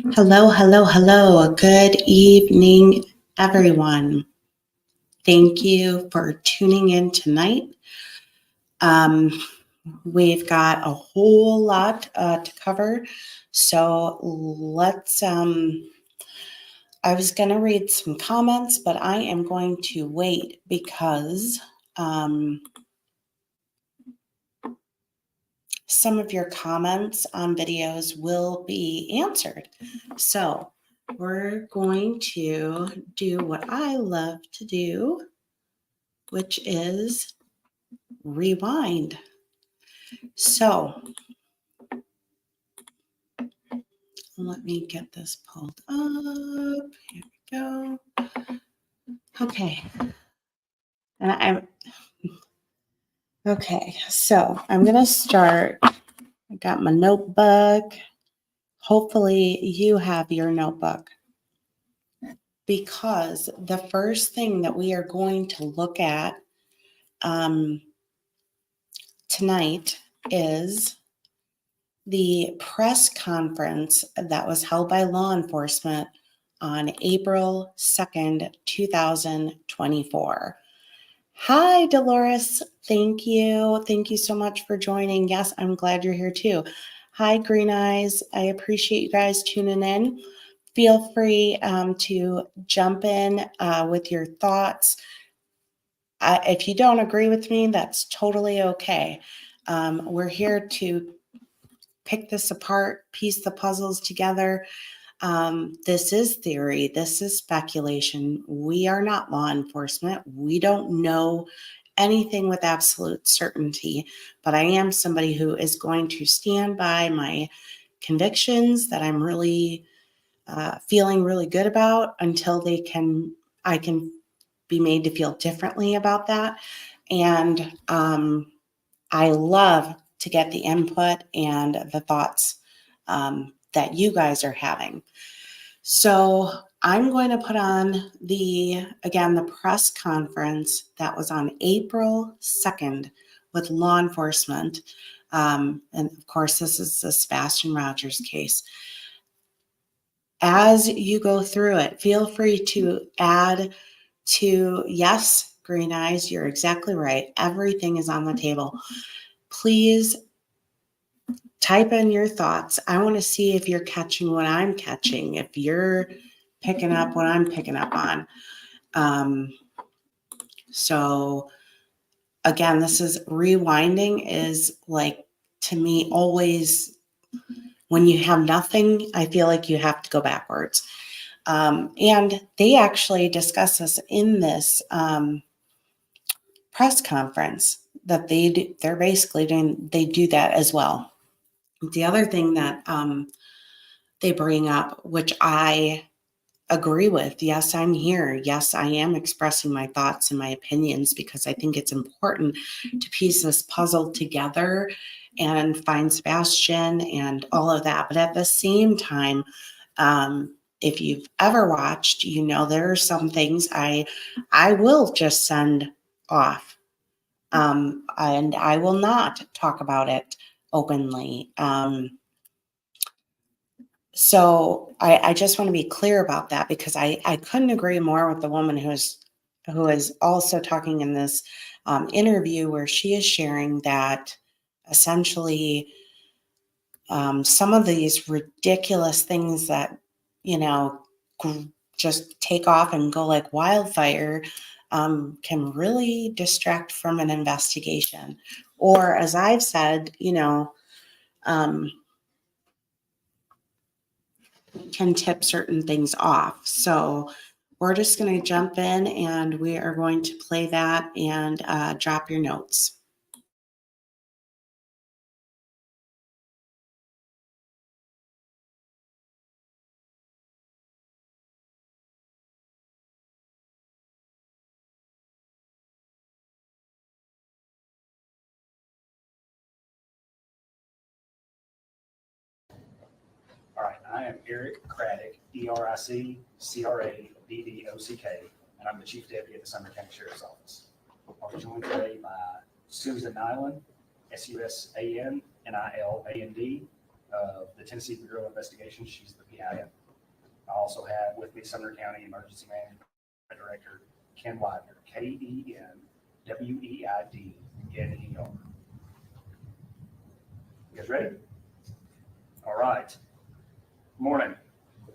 Hello, hello, hello. Good evening, everyone. Thank you for tuning in tonight. Um, we've got a whole lot to cover. So I was going to read some comments, but I am going to wait because some of your comments on videos will be answered. So we're going to do what I love to do, which is rewind. So let me get this pulled up. Here we go. Okay. And so I'm going to start. I got my notebook. Hopefully you have your notebook, because the first thing that we are going to look at tonight is the press conference that was held by law enforcement on April 2nd, 2024. Hi, Dolores. Thank you. Thank you so much for joining. Yes, I'm glad you're here too. Hi, Green Eyes. I appreciate you guys tuning in. Feel free to jump in with your thoughts. If you don't agree with me, that's totally okay. We're here to pick this apart, piece the puzzles together. This is theory. This is speculation. We are not law enforcement. We don't know anything with absolute certainty, but I am somebody who is going to stand by my convictions that I'm really feeling really good about until I can be made to feel differently about that. And I love to get the input and the thoughts that you guys are having. So I'm going to put on the press conference that was on April 2nd with law enforcement. And of course, this is the Sebastian Rogers case. As you go through it, feel free to add to, yes, Green Eyes, you're exactly right. Everything is on the table. Please type in your thoughts. I want to see if you're catching what I'm catching, if you're picking up what I'm picking up on. So again, this is rewinding is like, to me, always when you have nothing, I feel like you have to go backwards. And they actually discuss this in this press conference that they're basically doing, they do that as well. The other thing that they bring up, which I agree with, yes, I'm here. Yes, I am expressing my thoughts and my opinions because I think it's important to piece this puzzle together and find Sebastian and all of that. But at the same time, if you've ever watched, you know there are some things I will just send off, and I will not talk about it openly. So I just want to be clear about that, because I couldn't agree more with the woman who is also talking in this interview, where she is sharing that essentially some of these ridiculous things that, just take off and go like wildfire can really distract from an investigation. Or, as I've said, can tip certain things off. So we're just going to jump in and we are going to play that and drop your notes. All right, I am Eric Craddock, ERIC-CRADDOCK, and I'm the Chief Deputy at the Sumner County Sheriff's Office. I'm joined today by Susan Nyland, SUSAN, NILAND, of the Tennessee Bureau of Investigation. She's the PIO. I also have with me Sumner County Emergency Management Director Ken Widener, KenWeidner. You guys ready? All right. Morning.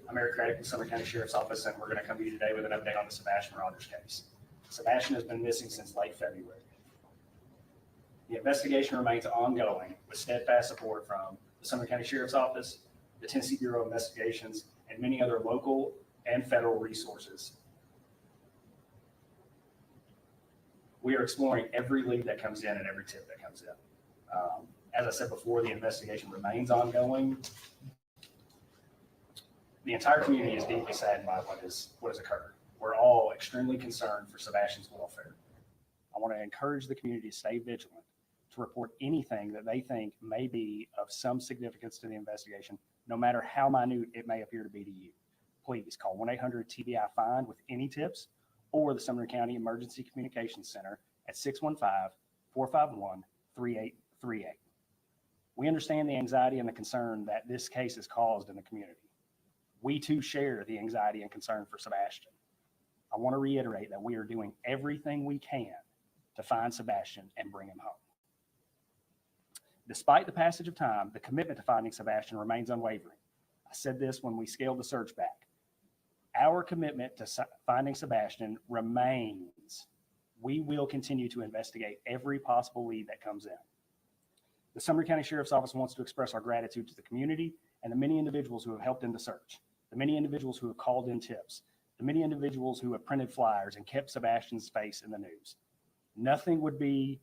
I'm Eric Craddock with Sumner County Sheriff's Office, and we're going to come to you today with an update on the Sebastian Rogers case. Sebastian has been missing since late February. The investigation remains ongoing with steadfast support from the Sumner County Sheriff's Office, the Tennessee Bureau of Investigations, and many other local and federal resources. We are exploring every lead that comes in and every tip that comes in. As I said before, the investigation remains ongoing. The entire community is deeply saddened by what has occurred. We're all extremely concerned for Sebastian's welfare. I want to encourage the community to stay vigilant, to report anything that they think may be of some significance to the investigation, no matter how minute it may appear to be to you. Please call 1-800-TBI-FIND with any tips, or the Sumner County Emergency Communications Center at 615-451-3838. We understand the anxiety and the concern that this case has caused in the community. We too share the anxiety and concern for Sebastian. I want to reiterate that we are doing everything we can to find Sebastian and bring him home. Despite the passage of time, the commitment to finding Sebastian remains unwavering. I said this when we scaled the search back. Our commitment to finding Sebastian remains. We will continue to investigate every possible lead that comes in. The Sumner County Sheriff's Office wants to express our gratitude to the community and the many individuals who have helped in the search, the many individuals who have called in tips, the many individuals who have printed flyers and kept Sebastian's face in the news. Nothing would make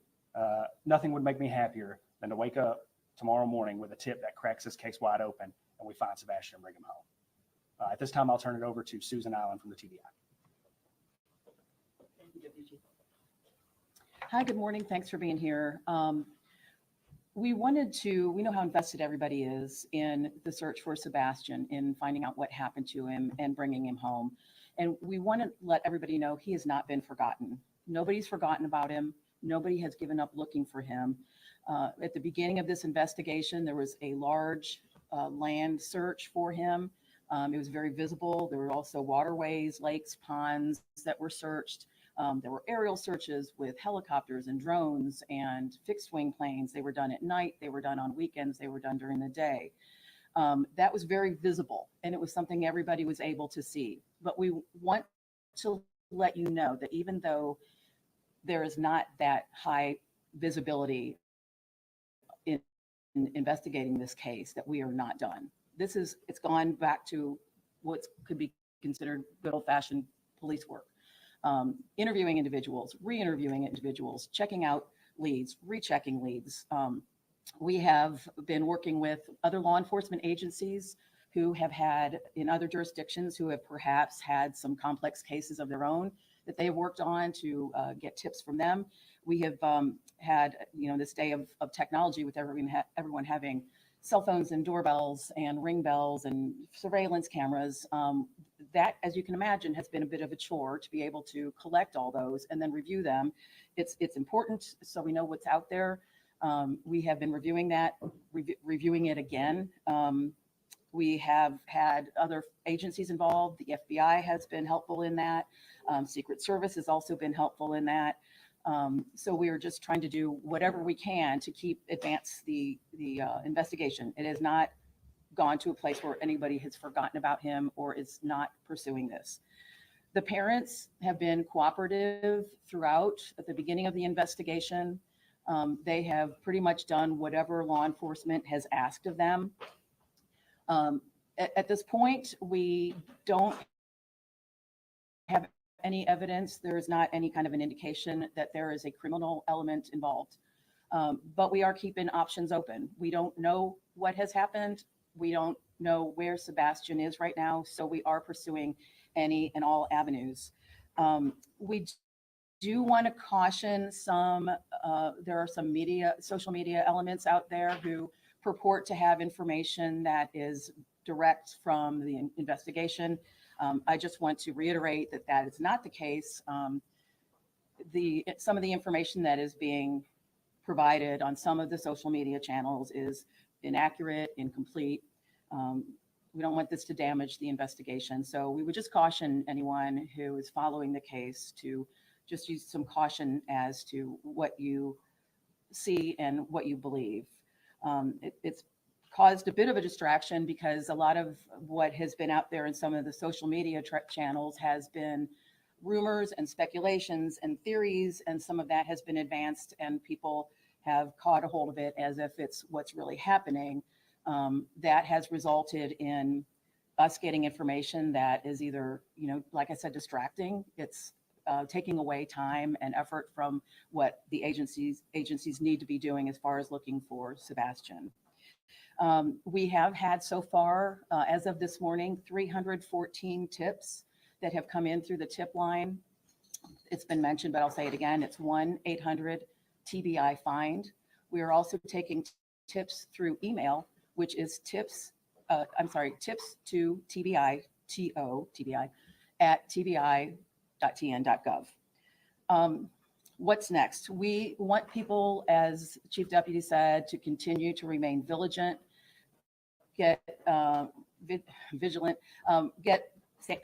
me happier than to wake up tomorrow morning with a tip that cracks this case wide open and we find Sebastian and bring him home. At this time, I'll turn it over to Susan Allen from the TBI. Hi, good morning. Thanks for being here. We know how invested everybody is in the search for Sebastian, in finding out what happened to him and bringing him home. And we want to let everybody know he has not been forgotten. Nobody's forgotten about him. Nobody has given up looking for him. At the beginning of this investigation, there was a large land search for him. It was very visible. There were also waterways, lakes, ponds that were searched. There were aerial searches with helicopters and drones and fixed wing planes. They were done at night. They were done on weekends. They were done during the day. That was very visible, and it was something everybody was able to see. But we want to let you know that even though there is not that high visibility in investigating this case, that we are not done. It's gone back to what could be considered good old-fashioned police work. Interviewing individuals, re-interviewing individuals, checking out leads, rechecking leads. We have been working with other law enforcement agencies who have had, in other jurisdictions, who have perhaps had some complex cases of their own that they have worked on to get tips from them. We have had, this day of technology with everyone having cell phones and doorbells and ring bells and surveillance cameras. That, as you can imagine, has been a bit of a chore to be able to collect all those and then review them. It's important so we know what's out there. We have been reviewing that, reviewing it again. We have had other agencies involved. The FBI has been helpful in that. Secret Service has also been helpful in that. So we are just trying to do whatever we can to advance the investigation. It has not gone to a place where anybody has forgotten about him or is not pursuing this. The parents have been cooperative throughout. At the beginning of the investigation, they have pretty much done whatever law enforcement has asked of them. At this point, we don't have any evidence. There is not any kind of an indication that there is a criminal element involved. But we are keeping options open. We don't know what has happened. We don't know where Sebastian is right now. So we are pursuing any and all avenues. We do want to caution there are some social media elements out there who purport to have information that is direct from the investigation. I just want to reiterate that is not the case. Some of the information that is being provided on some of the social media channels is inaccurate, incomplete. We don't want this to damage the investigation. So we would just caution anyone who is following the case to just use some caution as to what you see and what you believe. It's caused a bit of a distraction because a lot of what has been out there in some of the social media channels has been rumors and speculations and theories, and some of that has been advanced and people have caught a hold of it as if it's what's really happening. That has resulted in us getting information that is either, like I said, distracting. It's taking away time and effort from what the agencies need to be doing as far as looking for Sebastian. We have had so far, as of this morning, 314 tips that have come in through the tip line. It's been mentioned, but I'll say it again. It's 1-800-TBI-FIND. We are also taking tips through email, which is tips to TBI, TBI, at tbi.tn.gov. What's next? We want people, as Chief Deputy said, to continue to remain vigilant, get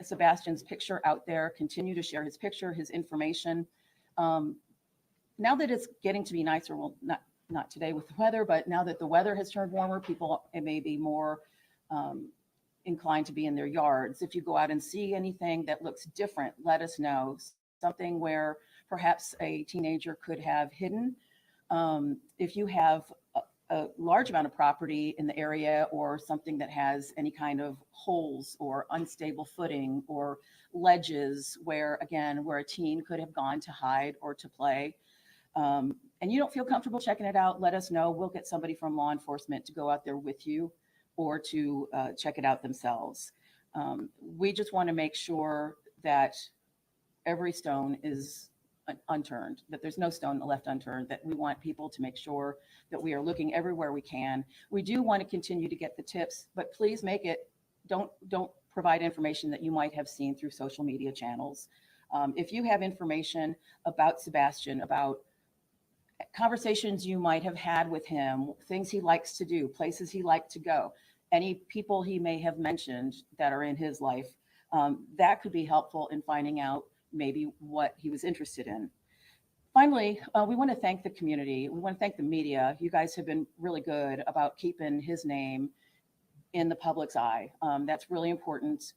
Sebastian's picture out there, continue to share his picture, his information. Now that it's getting to be nicer, well, not today with the weather, but now that the weather has turned warmer, people may be more inclined to be in their yards. If you go out and see anything that looks different, let us know. Something where perhaps a teenager could have hidden. If you have a large amount of property in the area, or something that has any kind of holes or unstable footing or ledges where a teen could have gone to hide or to play, and you don't feel comfortable checking it out, let us know. We'll get somebody from law enforcement to go out there with you or to check it out themselves. We just want to make sure that every stone is unturned, that there's no stone left unturned, that we want people to make sure that we are looking everywhere we can. We do want to continue to get the tips, but please don't provide information that you might have seen through social media channels. If you have information about Sebastian, about conversations you might have had with him, things he likes to do, places he liked to go, any people he may have mentioned that are in his life, that could be helpful in finding out maybe what he was interested in. Finally, we want to thank the community. We want to thank the media. You guys have been really good about keeping his name in the public's eye. That's really important.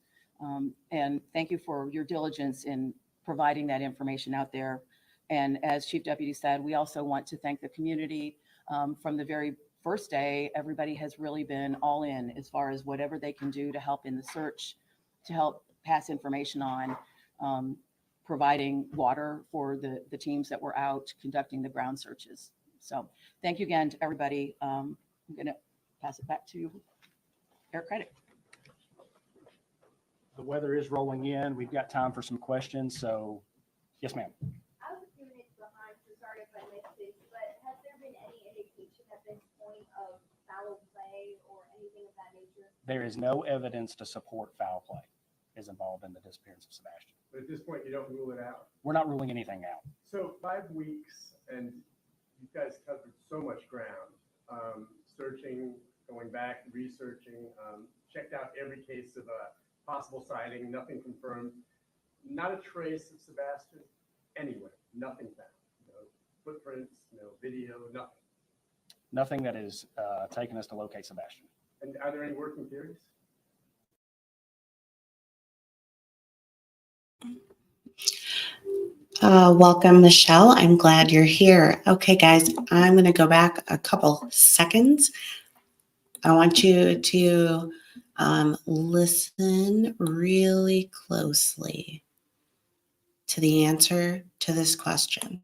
And thank you for your diligence in providing that information out there. And as Chief Deputy said, we also want to thank the community. From the very first day, everybody has really been all in as far as whatever they can do to help in the search, to help pass information on, providing water for the teams that were out conducting the ground searches. So thank you again to everybody. I'm going to pass it back to Eric Credit. The weather is rolling in. We've got time for some questions. So yes, ma'am. I was a few minutes behind, so sorry if I missed this, but has there been any indication at this point of foul play or anything of that nature? There is no evidence to support foul play is involved in the disappearance of Sebastian. But at this point, you don't rule it out. We're not ruling anything out. So 5 weeks, and you guys covered so much ground, searching, going back, researching, checked out every case of a possible sighting, nothing confirmed, not a trace of Sebastian anywhere, nothing found. No footprints, no video, nothing. Nothing that is taken us to locate Sebastian. And are there any working theories? Welcome, Michelle. I'm glad you're here. Okay, guys, I'm going to go back a couple seconds. I want you to listen really closely to the answer to this question.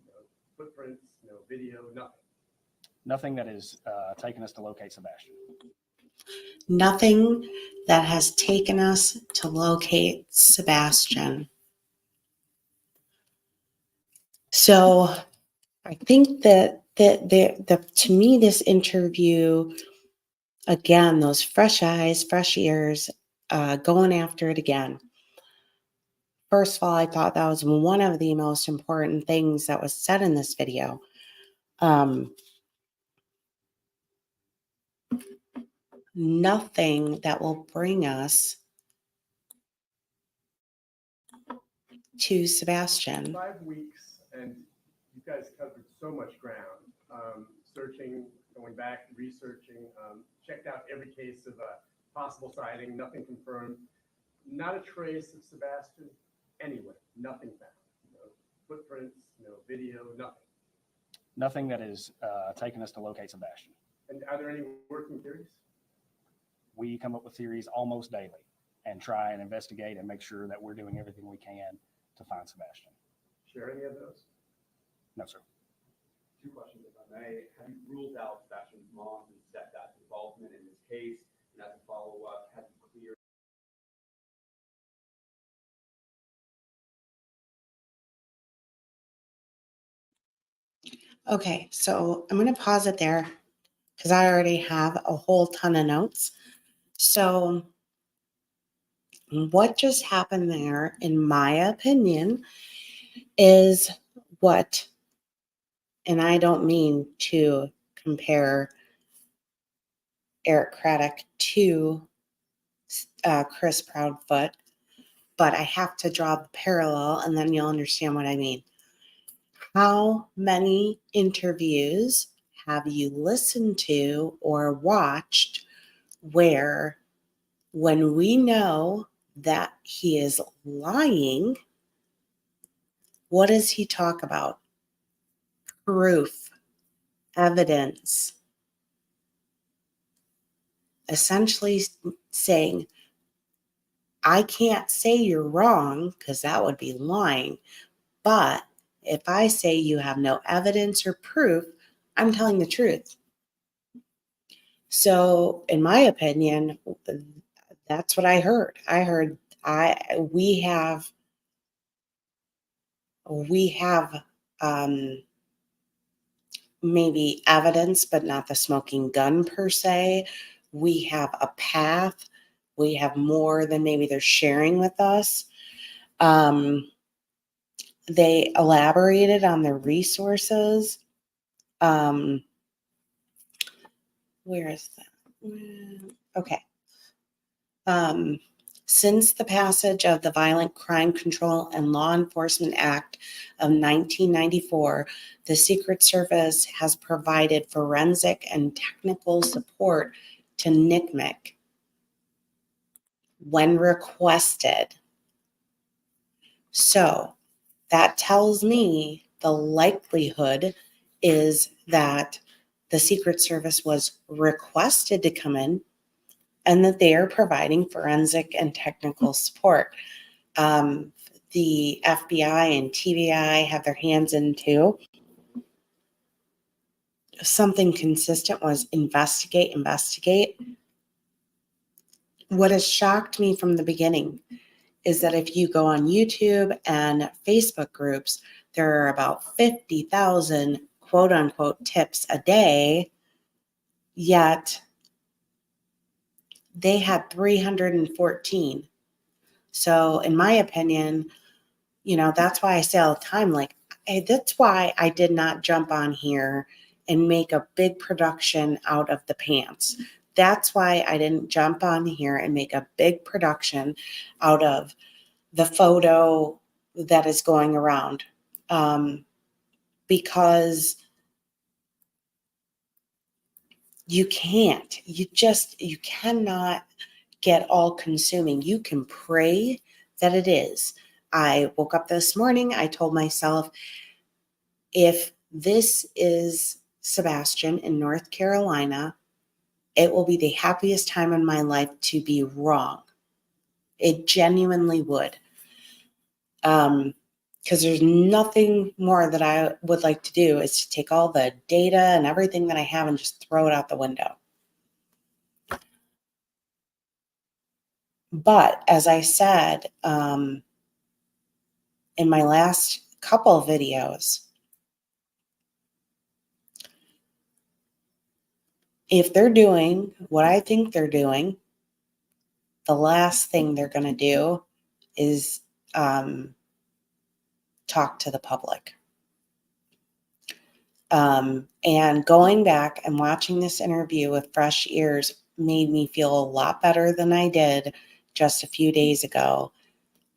No footprints, no video, nothing. Nothing that is taken us to locate Sebastian. Nothing that has taken us to locate Sebastian. So I think that to me, this interview, again, those fresh eyes, fresh ears, going after it again. First of all, I thought that was one of the most important things that was said in this video. nothing that will bring us to Sebastian. 5 weeks, and you guys covered so much ground. Searching, going back, researching, checked out every case of a possible sighting, nothing confirmed. Not a trace of Sebastian anywhere, nothing found. No footprints, no video, nothing. Nothing that has taken us to locate Sebastian. And are there any working theories? We come up with theories almost daily and try and investigate and make sure that we're doing everything we can to find Sebastian. Share any of those? No, sir. 2 questions, if I may. Have you ruled out Sebastian's mom's and stepdad's involvement in this case? And as a follow-up, have you cleared? Okay, so I'm going to pause it there because I already have a whole ton of notes. So what just happened there, in my opinion, is what, and I don't mean to compare Eric Craddock to Chris Proudfoot, but I have to draw the parallel and then you'll understand what I mean. How many interviews have you listened to or watched where, when we know that he is lying, what does he talk about? Proof, evidence, essentially saying, I can't say you're wrong because that would be lying. But if I say you have no evidence or proof, I'm telling the truth. So in my opinion, that's what I heard. We have maybe evidence, but not the smoking gun per se. We have a path. We have more than maybe they're sharing with us. They elaborated on their resources. Where is that? Okay. Since the passage of the Violent Crime Control and Law Enforcement Act of 1994, the Secret Service has provided forensic and technical support to NCMEC when requested. So that tells me the likelihood is that the Secret Service was requested to come in and that they are providing forensic and technical support. The FBI and TBI have their hands in too. Something consistent was investigate. What has shocked me from the beginning is that if you go on YouTube and Facebook groups, there are about 50,000 quote unquote tips a day, yet they had 314. So in my opinion, that's why I say all the time, like, hey, that's why I did not jump on here and make a big production out of the pants. That's why I didn't jump on here and make a big production out of the photo that is going around. Because you cannot get all consuming. You can pray that it is. I woke up this morning, I told myself, if this is Sebastian in North Carolina, it will be the happiest time in my life to be wrong. It genuinely would. Because there's nothing more that I would like to do is to take all the data and everything that I have and just throw it out the window. But as I said in my last couple of videos, if they're doing what I think they're doing, the last thing they're going to do is talk to the public. And going back and watching this interview with fresh ears made me feel a lot better than I did just a few days ago.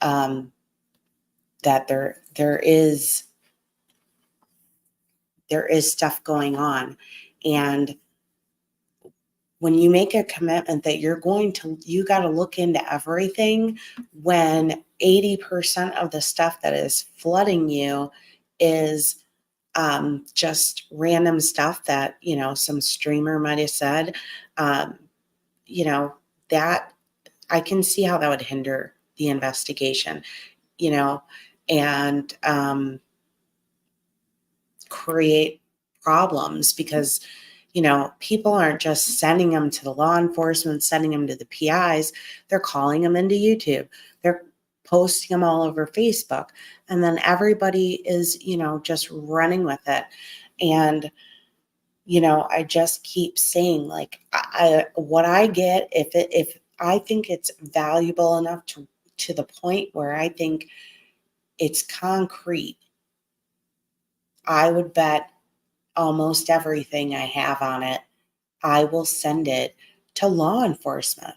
That there is stuff going on. And when you make a commitment that you got to look into everything, when 80% of the stuff that is flooding you is just random stuff that, some streamer might have said, that I can see how that would hinder the investigation, and create problems because, people aren't just sending them to the law enforcement, sending them to the PIs. They're calling them into YouTube. They're posting them all over Facebook. And then everybody is, just running with it. And, I just keep saying, like, what I get, if I think it's valuable enough to the point where I think it's concrete, I would bet almost everything I have on it, I will send it to law enforcement.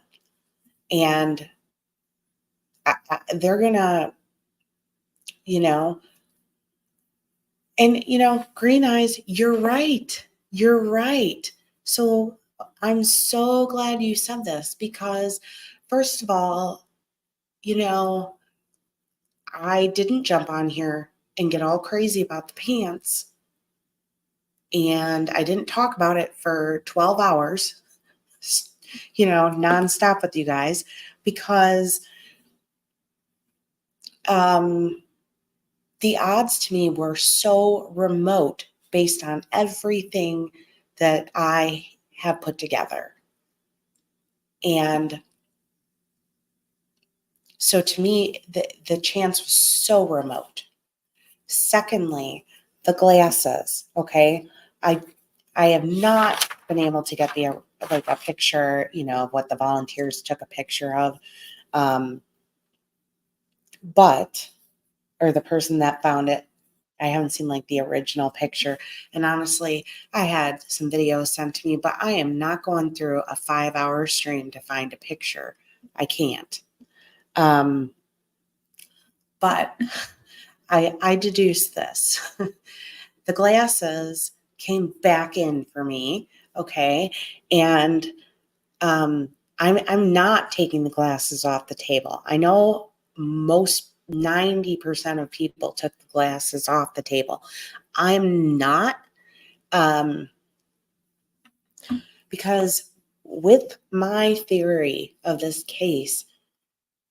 And they're going to, and, Green Eyes, you're right. You're right. So I'm so glad you said this because, first of all, I didn't jump on here and get all crazy about the pants. And I didn't talk about it for 12 hours, nonstop with you guys, because the odds to me were so remote based on everything that I have put together. And so to me, the chance was so remote. Secondly, the glasses, okay? I have not been able to get a picture, of what the volunteers took a picture of. Or the person that found it, I haven't seen the original picture. And honestly, I had some videos sent to me, but I am not going through a 5-hour stream to find a picture. I can't. But I deduced this. The glasses came back in for me, okay? And I'm not taking the glasses off the table. I know most 90% of people took the glasses off the table. I'm not, because with my theory of this case,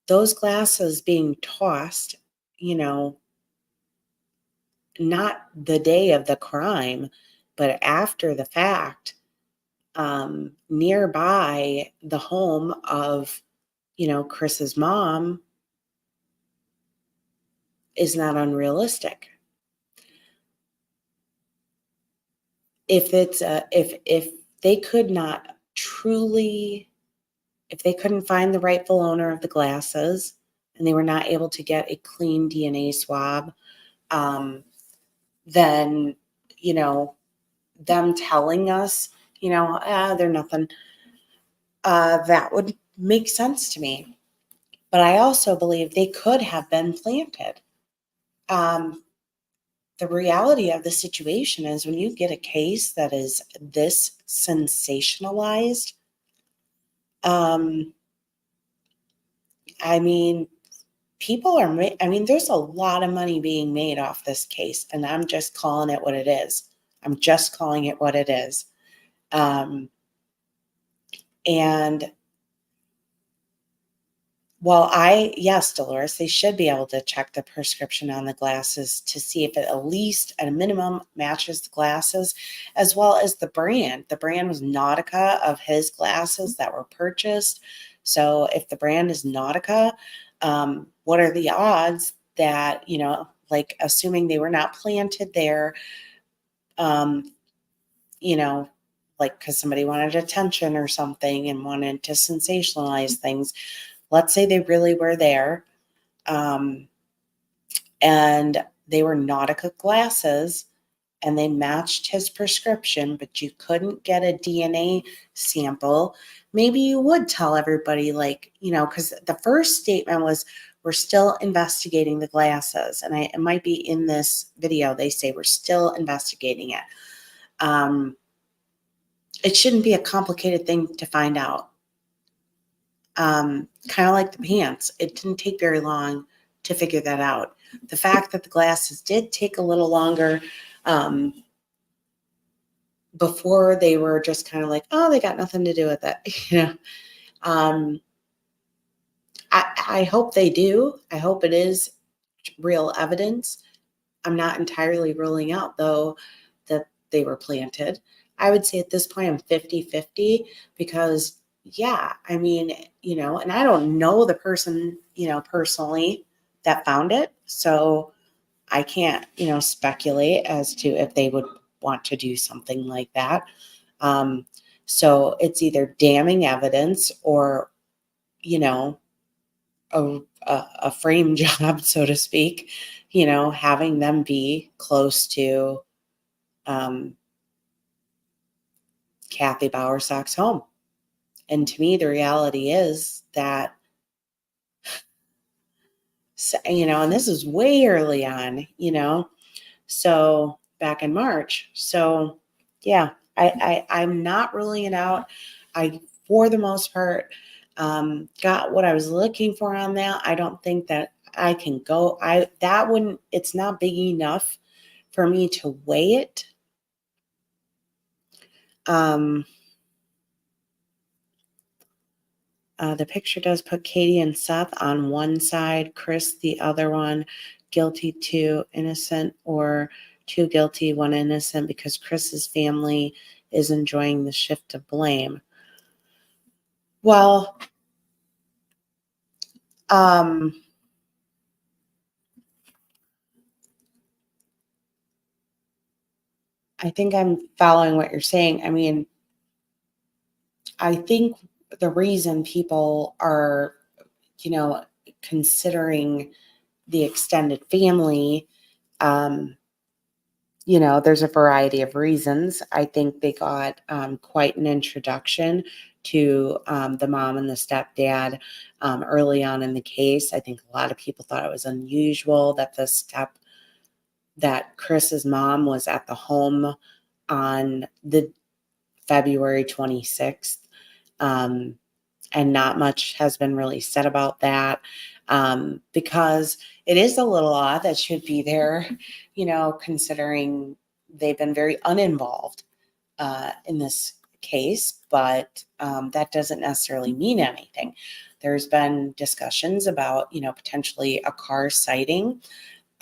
those glasses being tossed, not the day of the crime, but after the fact, nearby the home of, Chris's mom, is not unrealistic. If they could not truly, if they couldn't find the rightful owner of the glasses and they were not able to get a clean DNA swab, then, them telling us, they're nothing, that would make sense to me. But I also believe they could have been planted. The reality of the situation is when you get a case that is this sensationalized, there's a lot of money being made off this case, and I'm just calling it what it is. And well, yes, Dolores, they should be able to check the prescription on the glasses to see if it at least at a minimum matches the glasses, as well as the brand. The brand was Nautica of his glasses that were purchased. So if the brand is Nautica, what are the odds that, assuming they were not planted there, because somebody wanted attention or something and wanted to sensationalize things. Let's say they really were there, and they were Nautica glasses, and they matched his prescription, but you couldn't get a DNA sample maybe you would tell everybody, like, because the first statement was, we're still investigating the glasses. And it might be in this video, they say we're still investigating it. It shouldn't be a complicated thing to find out. Kind of like the pants. It didn't take very long to figure that out. The fact that the glasses did take a little longer, before they were just kind of like, oh, they got nothing to do with it. I hope they do. I hope it is real evidence. I'm not entirely ruling out, though, that they were planted. I would say at this point, I'm 50-50 because, yeah, I mean, and I don't know the person, personally that found it. So I can't, speculate as to if they would want to do something like that. So it's either damning evidence or, a frame job, so to speak, having them be close to Kathy Bowersock's home. And to me, the reality is that, and this is way early on, so back in March. So yeah, I'm not ruling it out. I, for the most part, got what I was looking for on that. I don't think that I can go, it's not big enough for me to weigh it. The picture does put Katie and Seth on one side, Chris the other one, guilty, 2 innocent, or 2 guilty, 1 innocent, because Chris's family is enjoying the shift of blame. Well, I think I'm following what you're saying. I mean, I think the reason people are, considering the extended family, there's a variety of reasons. I think they got quite an introduction to the mom and the stepdad early on in the case. I think a lot of people thought it was unusual that Chris's mom was at the home on the February 26th. And not much has been really said about that, because it is a little odd that she'd be there, considering they've been very uninvolved in this case, but that doesn't necessarily mean anything. There's been discussions about, potentially a car sighting.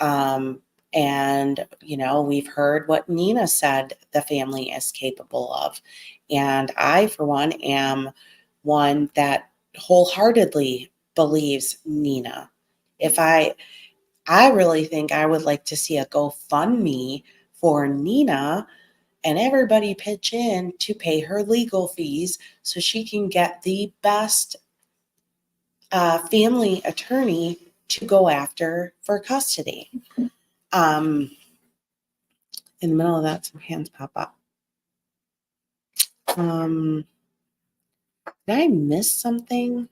And, we've heard what Nina said the family is capable of. And I, for one, am one that wholeheartedly believes Nina. I really think I would like to see a GoFundMe for Nina and everybody pitch in to pay her legal fees so she can get the best family attorney to go after for custody. In the middle of that, some hands pop up. Did I miss something?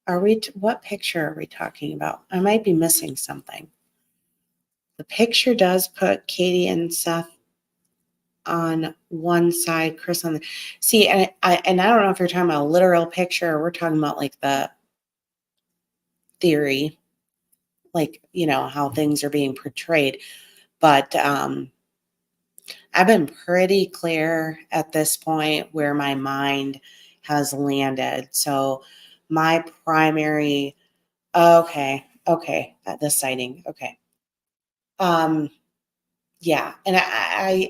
What picture are we talking about? I might be missing something. The picture does put Katie and Seth on one side, Chris on the. See, and I don't know if you're talking about a literal picture or we're talking about like the theory, like, how things are being portrayed. But I've been pretty clear at this point where my mind has landed. So my primary, okay, the sighting, okay. Yeah, and I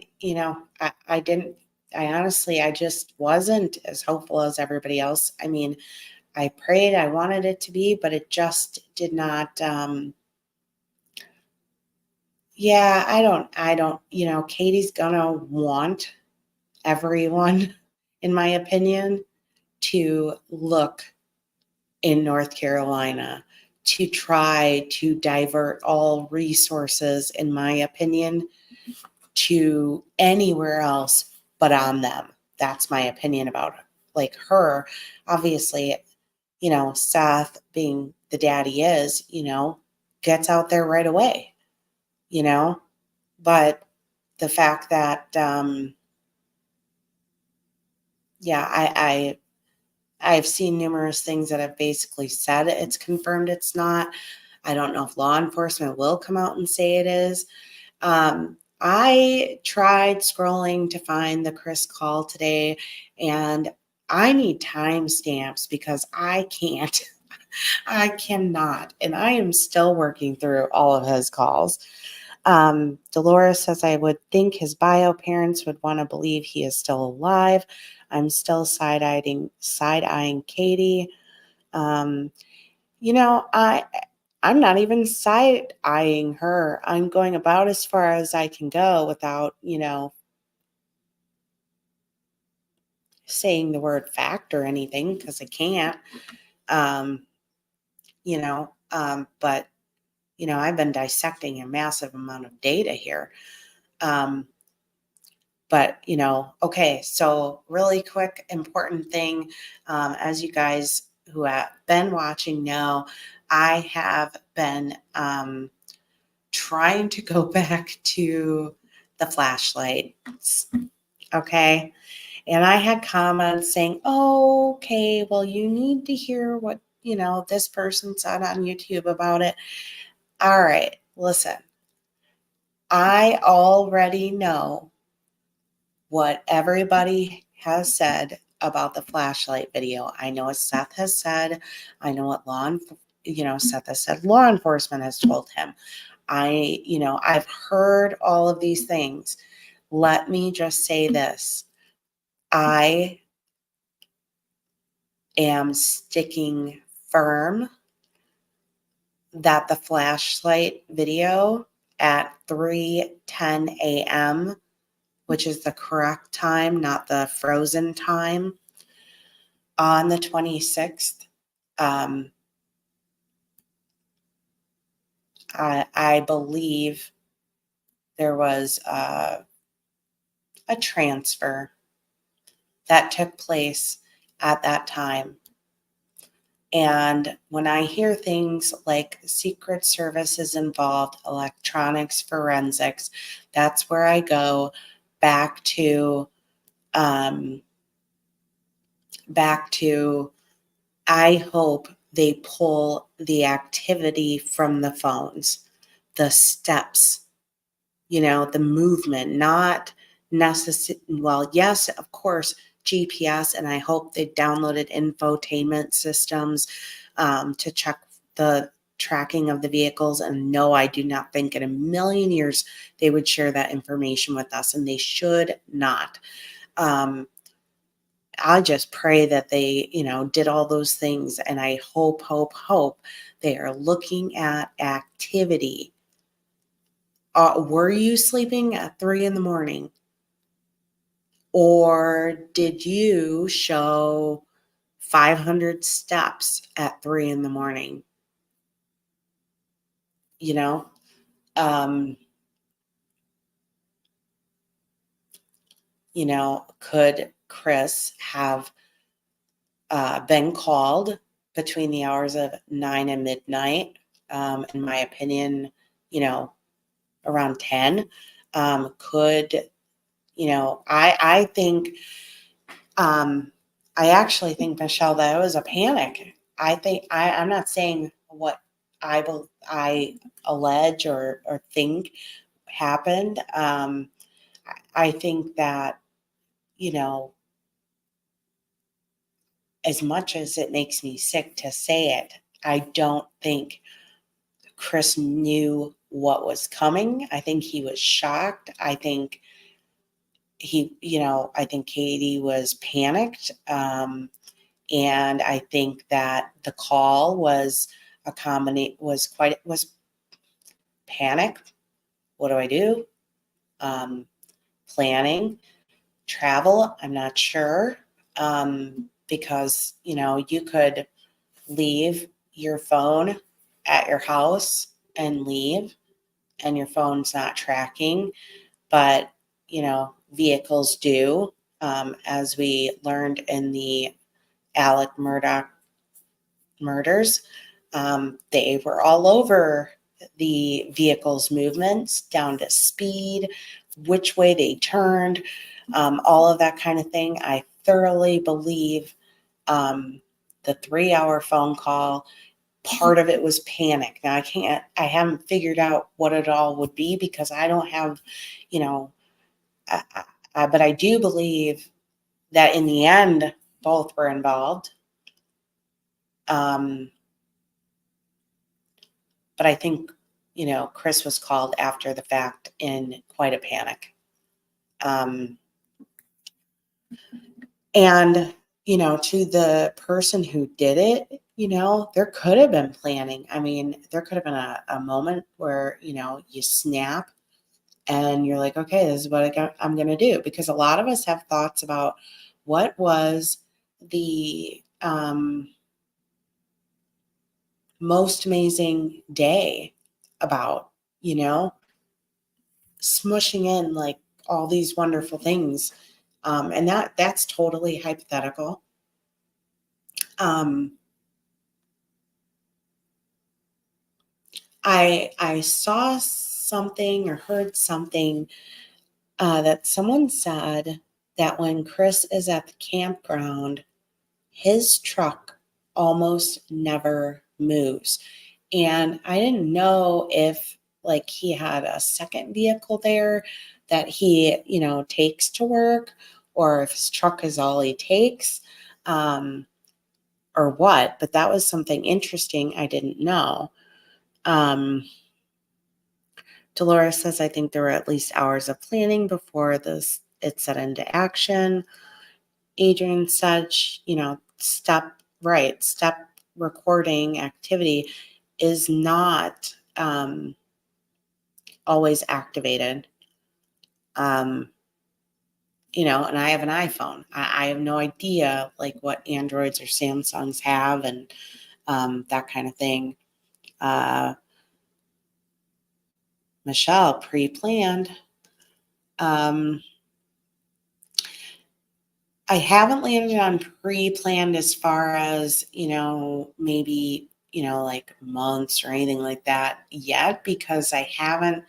honestly, I just wasn't as hopeful as everybody else. I mean, I prayed, I wanted it to be, but it just did not, yeah, I don't, Katie's gonna want everyone, in my opinion, to look in North Carolina, to try to divert all resources, in my opinion, to anywhere else but on them. That's my opinion about like her, obviously, Seth being the dad he is, gets out there right away, but the fact that, I've seen numerous things that have basically said it's confirmed it's not. I don't know if law enforcement will come out and say it is. I tried scrolling to find the Chris call today, and I need timestamps because I can't. I cannot. And I am still working through all of his calls. Dolores says, I would think his bio parents would want to believe he is still alive. I'm still side-eyeing Katie. I'm not even side-eyeing her. I'm going about as far as I can go without, saying the word fact or anything, because I can't. But I've been dissecting a massive amount of data here. Okay, so really quick, important thing, as you guys who have been watching know, I have been trying to go back to the flashlights, okay? And I had comments saying, oh, okay, well, you need to hear what, this person said on YouTube about it. All right, listen, I already know what everybody has said about the flashlight video. I know what Seth has said. I know what Seth has said law enforcement has told him. I've heard all of these things. Let me just say this. I am sticking firm that the flashlight video at 3:10 a.m., which is the correct time, not the frozen time, on the 26th. I believe there was a transfer that took place at that time. And when I hear things like Secret Service is involved, electronics forensics, that's where I go back to I hope they pull the activity from the phones, the steps, the movement, not necessarily, well, yes, of course, GPS, and I hope they downloaded infotainment systems to check the tracking of the vehicles. And no, I do not think in a million years they would share that information with us, and they should not. I just pray that they, did all those things, and I hope they are looking at activity. Were you sleeping at 3 a.m? Or did you show 500 steps at 3 a.m? Could Chris have been called between the hours of 9 and midnight? In my opinion, around 10. I think, I actually think, Michelle, that it was a panic. I'm not saying what I allege or think happened. I think that, as much as it makes me sick to say it, I don't think Chris knew what was coming. I think he was shocked. I think I think Katie was panicked. And I think that the call was was panic. What do I do? Planning, travel. I'm not sure. Because, you could leave your phone at your house and leave, and your phone's not tracking, but, vehicles do. as we learned in the Alec Murdaugh murders. They were all over the vehicle's movements, down to speed, which way they turned, all of that kind of thing. I thoroughly believe the 3-hour phone call, part of it was panic. Now I haven't figured out what it all would be because I don't have, but I do believe that in the end, both were involved. But I think, Chris was called after the fact in quite a panic. And, to the person who did it, there could have been planning. I mean, there could have been a moment where, you snap and you're like, okay, this is what I'm going to do. Because a lot of us have thoughts about what was the most amazing day about, smushing in like all these wonderful things. And that's totally hypothetical. I saw something or heard something that someone said that when Chris is at the campground, his truck almost never moves. And I didn't know if like he had a second vehicle there that he, takes to work, or if his truck is all he takes, or what, but that was something interesting I didn't know. Dolores says, I think there were at least hours of planning before it set into action. Adrian said, step recording activity is not always activated. And I have an iPhone. I have no idea like what Androids or Samsungs have and that kind of thing. Michelle, pre-planned. I haven't landed on pre-planned as far as, maybe, like months or anything like that yet, because I haven't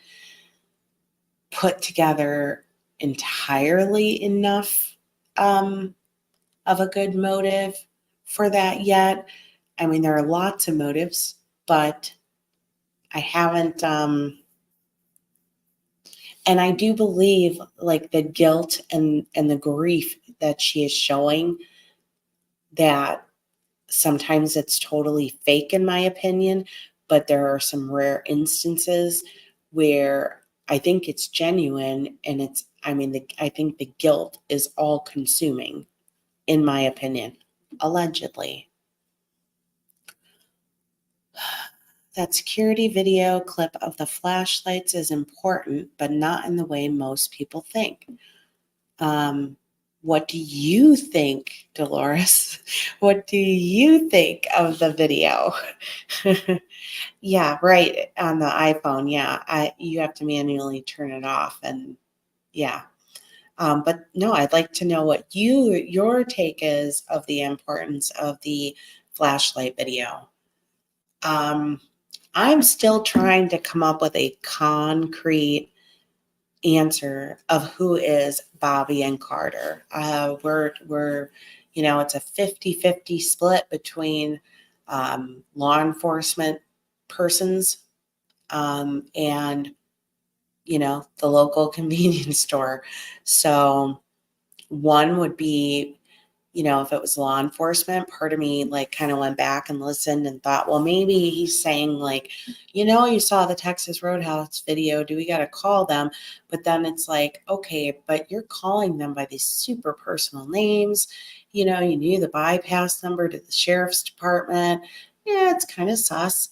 put together entirely enough of a good motive for that yet. I mean, there are lots of motives, but I haven't, and I do believe like the guilt and the grief that she is showing, that sometimes it's totally fake in my opinion, but there are some rare instances where I think it's genuine, and I think the guilt is all consuming, in my opinion, allegedly. That security video clip of the flashlights is important, but not in the way most people think. What do you think, Dolores? What do you think of the video? Yeah, right. On the iPhone. Yeah. You have to manually turn it off, and yeah. But no, I'd like to know what your take is of the importance of the flashlight video. I'm still trying to come up with a concrete answer of who is Bobby and Carter. We're it's a 50-50 split between law enforcement persons and the local convenience store. So one would be, if it was law enforcement, part of me like kind of went back and listened and thought, well, maybe he's saying like, you saw the Texas Roadhouse video. Do we got to call them? But then it's like, okay, but you're calling them by these super personal names. You knew the bypass number to the sheriff's department. Yeah, it's kind of sus.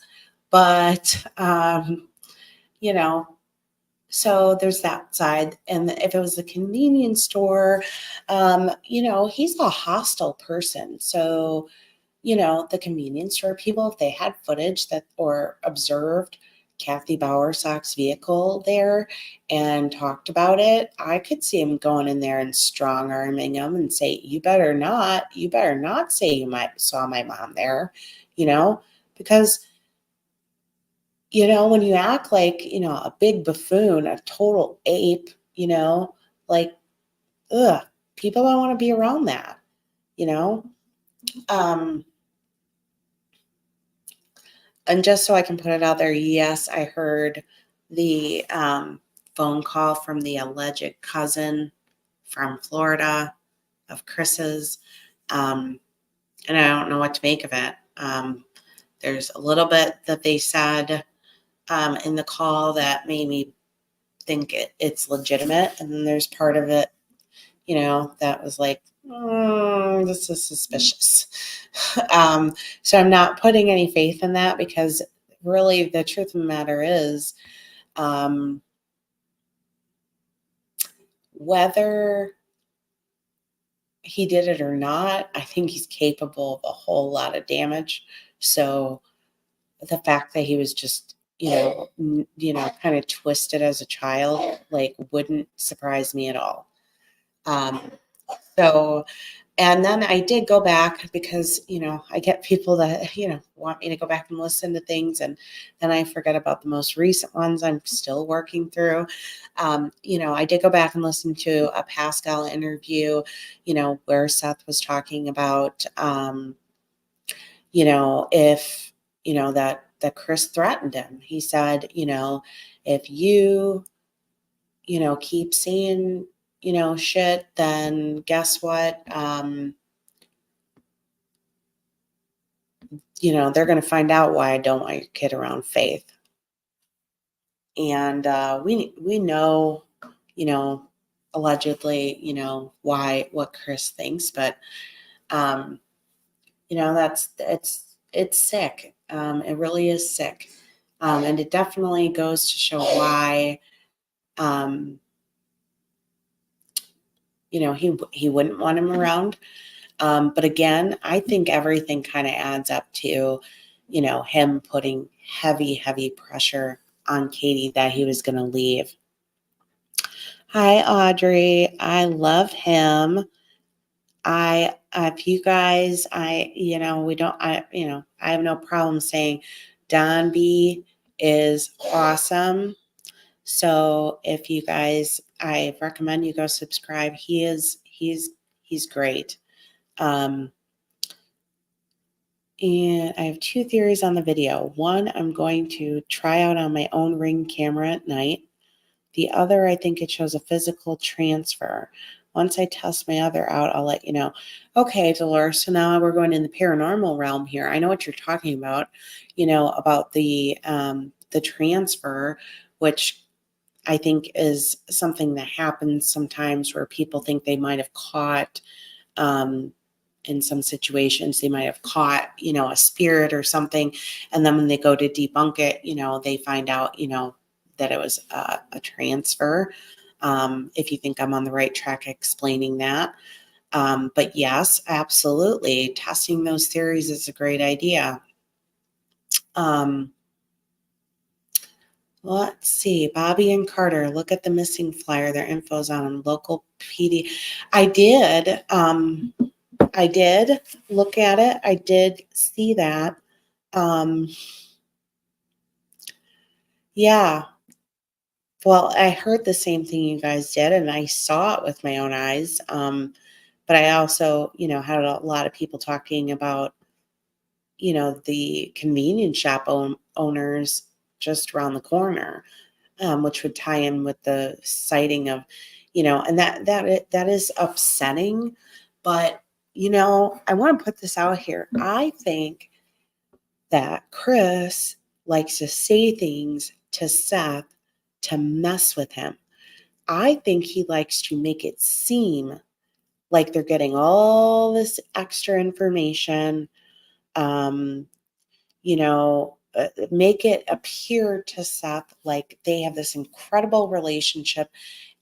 But, so there's that side. And if it was a convenience store, he's a hostile person. So, the convenience store people, if they had footage that or observed Kathy Bowersock's vehicle there and talked about it, I could see him going in there and strong arming him and say, you better not say you saw my mom there, because, when you act like, a big buffoon, a total ape, like, ugh, people don't want to be around that, and just so I can put it out there, yes, I heard the phone call from the alleged cousin from Florida of Chris's, and I don't know what to make of it. There's a little bit that they said in the call that made me think it's legitimate, and then there's part of it, that was like, this is suspicious. So I'm not putting any faith in that, because really the truth of the matter is, whether he did it or not, I think he's capable of a whole lot of damage. So the fact that he was just, kind of twisted as a child, like, wouldn't surprise me at all. So, and then I did go back because, I get people that, want me to go back and listen to things, and then I forget about the most recent ones I'm still working through. I did go back and listen to a Pascal interview, where Seth was talking about, if, that Chris threatened him. He said, if you, keep saying, shit, then guess what? They're going to find out why I don't want your kid around Faith. And we know, allegedly, what Chris thinks, but, it's sick. It really is sick. And it definitely goes to show why, he wouldn't want him around. But again, I think everything kind of adds up to, him putting heavy pressure on Katie that he was going to leave. Hi, Audrey. I love him. If you guys, I have no problem saying Don B is awesome. So if you guys, I recommend you go subscribe. He's great. And I have 2 theories on the video. One, I'm going to try out on my own Ring camera at night. The other, I think it shows a physical transfer. Once I test my other out, I'll let you know. Okay, Dolores, so now we're going in the paranormal realm here. I know what you're talking about, about the transfer, which I think is something that happens sometimes where people think they might have caught, in some situations, they might have caught, a spirit or something. And then when they go to debunk it, they find out, that it was a transfer. If you think I'm on the right track explaining that. But yes, absolutely. Testing those theories is a great idea. Let's see. Bobby and Carter, look at the missing flyer. Their info's on local PD. I did look at it. I did see that. Yeah. Well, I heard the same thing you guys did, and I saw it with my own eyes. But I also, had a lot of people talking about, the convenience shop owners just around the corner, which would tie in with the sighting of, and that is upsetting. But, I want to put this out here. I think that Chris likes to say things to Seth to mess with him. I think he likes to make it seem like they're getting all this extra information, make it appear to Seth like they have this incredible relationship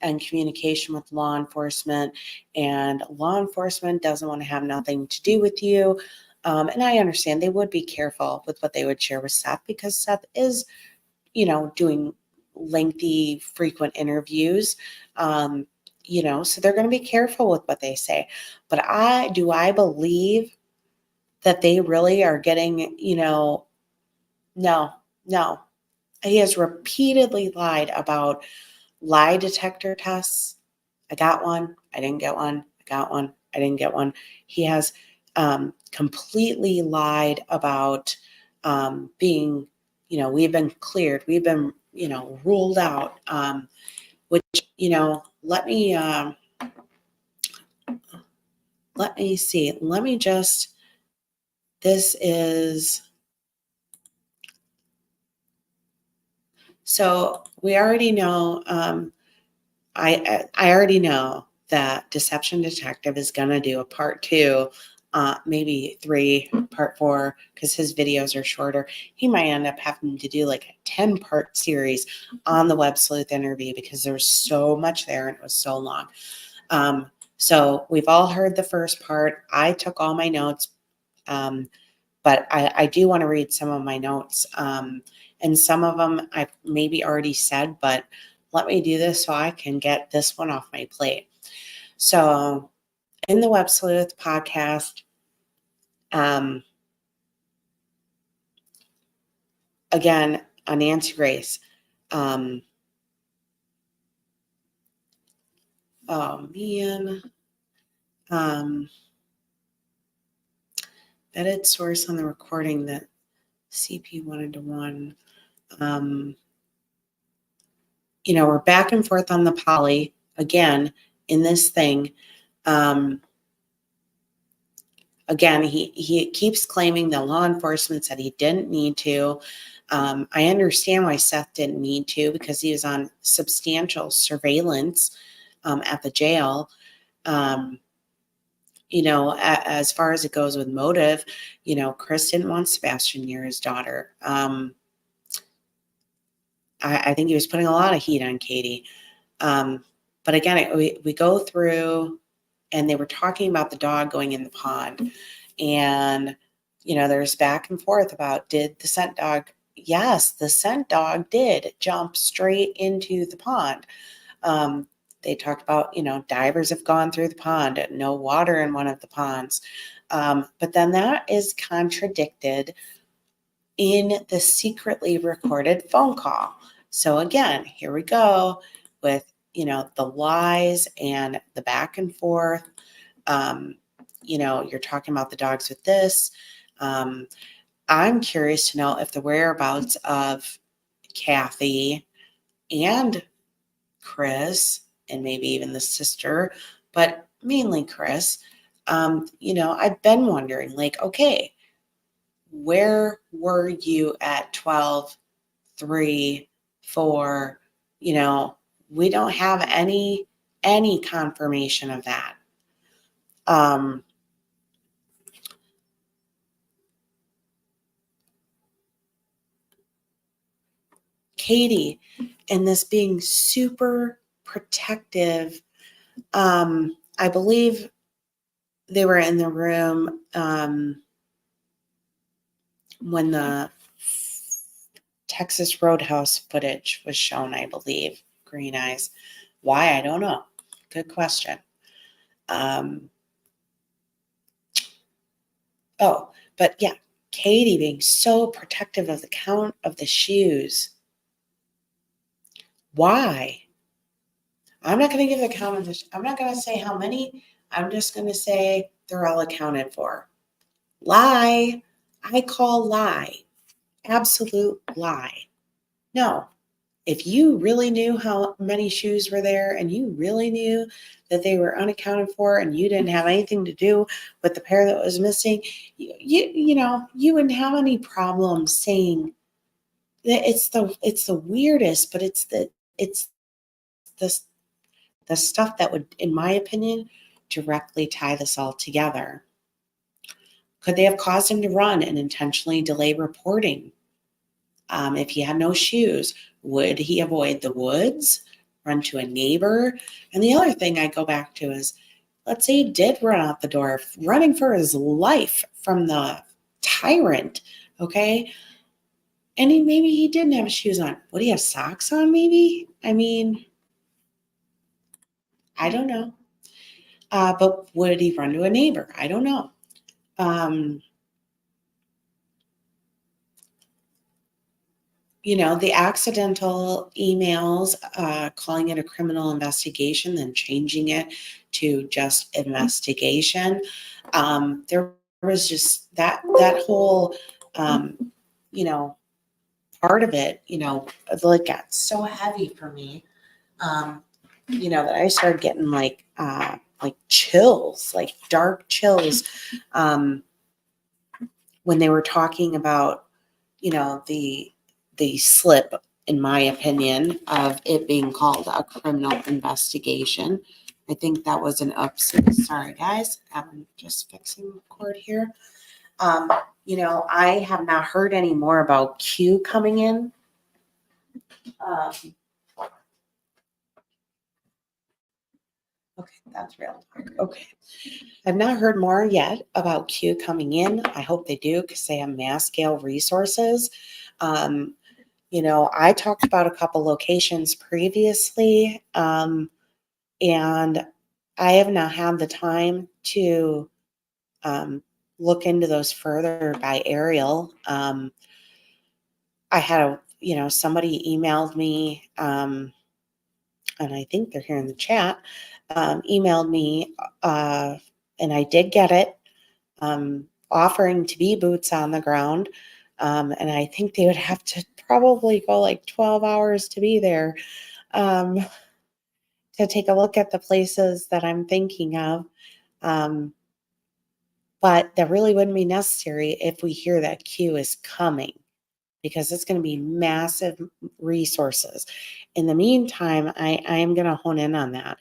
and communication with law enforcement, and law enforcement doesn't want to have nothing to do with you. And I understand they would be careful with what they would share with Seth, because Seth is, doing lengthy, frequent interviews. So they're going to be careful with what they say. But I believe that they really are getting, no. He has repeatedly lied about lie detector tests. I got one. I didn't get one. I got one. I didn't get one. He has completely lied about being, we've been cleared. We've been, ruled out, which, let me see. Let me just, this is, so we already know, I already know that Deception Detective is going to do a part 2, maybe 3, part 4, because his videos are shorter. He might end up having to do like a 10-part series on the Web Sleuth interview because there's so much there and it was so long. So we've all heard the first part. I took all my notes, but I do want to read some of my notes. And some of them I've maybe already said, but let me do this so I can get this one off my plate. So in the Web Sleuth podcast, again, on Nancy Grace, oh man, vetted source on the recording that CP wanted to one. We're back and forth on the poly again in this thing. Again, he keeps claiming that law enforcement said he didn't need to. I understand why Seth didn't need to because he was on substantial surveillance at the jail. As far as it goes with motive, Chris didn't want Sebastian near his daughter. I think he was putting a lot of heat on Katie. But again, we go through, and they were talking about the dog going in the pond. And, there's back and forth about, did the scent dog? Yes, the scent dog did jump straight into the pond. They talked about, divers have gone through the pond and no water in one of the ponds. But then that is contradicted in the secretly recorded phone call. So again, here we go with, the lies and the back and forth. You're talking about the dogs with this. I'm curious to know if the whereabouts of Kathy and Chris, and maybe even the sister, but mainly Chris, I've been wondering, like, okay, where were you at 12, 3, 4? We don't have any confirmation of that. Katie and this being super protective. I believe they were in the room when the Texas Roadhouse footage was shown, I believe. Green eyes. Why? I don't know. Good question. But yeah, Katie being so protective of the count of the shoes. Why? I'm not going to give the count of the I'm not going to say how many. I'm just going to say they're all accounted for. Lie. I call lie. Absolute lie. No. If you really knew how many shoes were there and you really knew that they were unaccounted for and you didn't have anything to do with the pair that was missing, you wouldn't have any problem saying that. It's the weirdest, but it's the stuff that would, in my opinion, directly tie this all together. Could they have caused him to run and intentionally delay reporting? If he had no shoes, would he avoid the woods, run to a neighbor? And the other thing I go back to is, let's say he did run out the door, running for his life from the tyrant, okay? And maybe he didn't have shoes on. Would he have socks on, maybe? I mean, I don't know. But would he run to a neighbor? I don't know. The accidental emails, calling it a criminal investigation, then changing it to just investigation. There was just that whole, part of it, like got so heavy for me, that I started getting like chills, like dark chills, when they were talking about, the slip, in my opinion, of it being called a criminal investigation. I think that was an sorry guys, I'm just fixing the cord here. I have not heard any more about Q coming in. Okay, that's real talk. Okay. I've not heard more yet about Q coming in. I hope they do, because they have mass scale resources. I talked about a couple locations previously, and I have not had the time to look into those further by aerial. I had somebody emailed me, and I think they're here in the chat, emailed me, and I did get it, offering to be boots on the ground. And I think they would have to probably go like 12 hours to be there, to take a look at the places that I'm thinking of. But that really wouldn't be necessary if we hear that Q is coming, because it's going to be massive resources. In the meantime, I am going to hone in on that.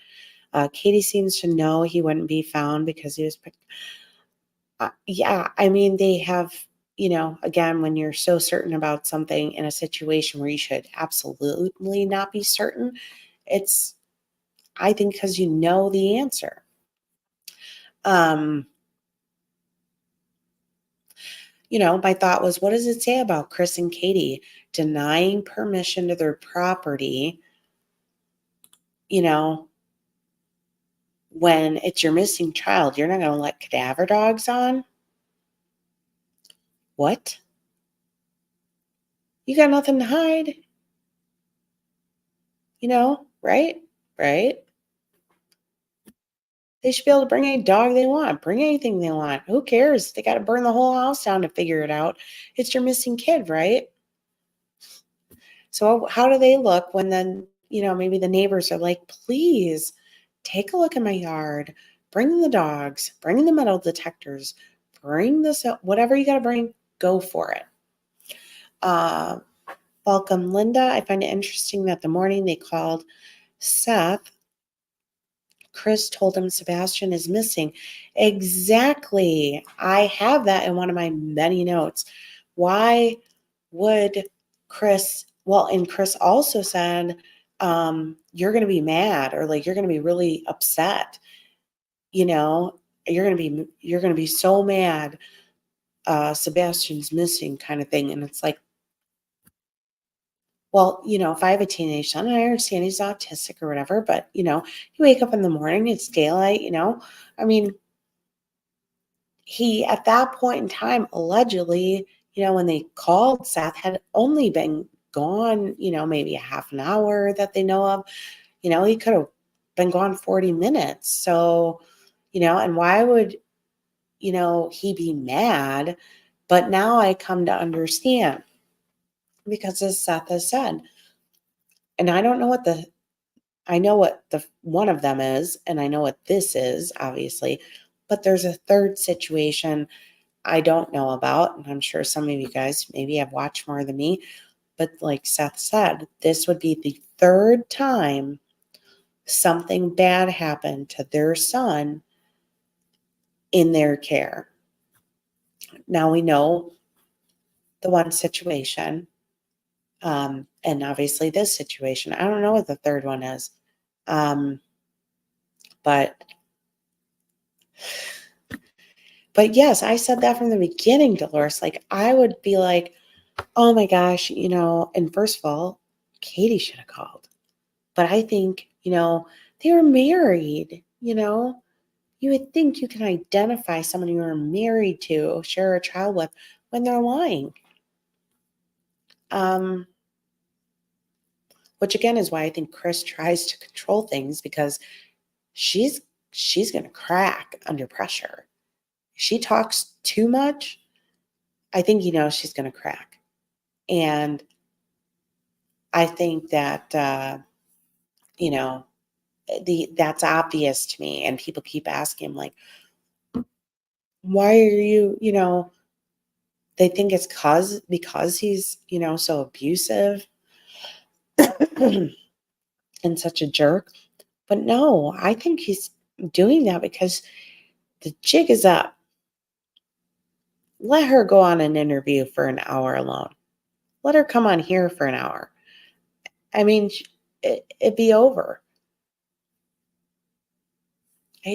Katie seems to know he wouldn't be found because he was picked. Yeah, I mean, they have, again, when you're so certain about something in a situation where you should absolutely not be certain, it's, I think, because you know the answer. My thought was, what does it say about Chris and Katie denying permission to their property, when it's your missing child? You're not going to let cadaver dogs on? What? You got nothing to hide? Right? Right? They should be able to bring any dog they want, bring anything they want. Who cares? They got to burn the whole house down to figure it out. It's your missing kid, right? So how do they look when then, maybe the neighbors are like, please take a look at my yard, bring the dogs, bring the metal detectors, bring this up, whatever you got to bring, go for it. Welcome, Linda. I find it interesting that the morning they called Seth, Chris told him Sebastian is missing. Exactly. I have that in one of my many notes. Why would Chris, and Chris also said, you're going to be mad, or like, you're going to be really upset. You're going to be so mad. Sebastian's missing, kind of thing. And it's like, well, if I have a teenage son, I understand he's autistic or whatever, but, you wake up in the morning, it's daylight, I mean, he, at that point in time, allegedly, when they called, Seth had only been gone, maybe a half an hour that they know of. He could have been gone 40 minutes. So, and why would, he be mad? But now I come to understand, because as Seth has said, and I don't know I know what the one of them is, and I know what this is, obviously, but there's a third situation I don't know about, and I'm sure some of you guys maybe have watched more than me, but like Seth said, this would be the third time something bad happened to their son in their care. Now we know the one situation, and obviously this situation. I don't know what the third one is, but yes, I said that from the beginning, Dolores. Like, I would be like, oh my gosh, and first of all, Katie should have called. But I think, they were married, You would think you can identify someone you are married to, share a child with, when they're lying. Which again is why I think Chris tries to control things, because she's going to crack under pressure. If she talks too much, I think she's going to crack. And I think that that's obvious to me. And people keep asking him, like, why are you, they think it's because he's, so abusive and such a jerk. But no, I think he's doing that because the jig is up. Let her go on an interview for an hour alone. Let her come on here for an hour. I mean, it'd be over.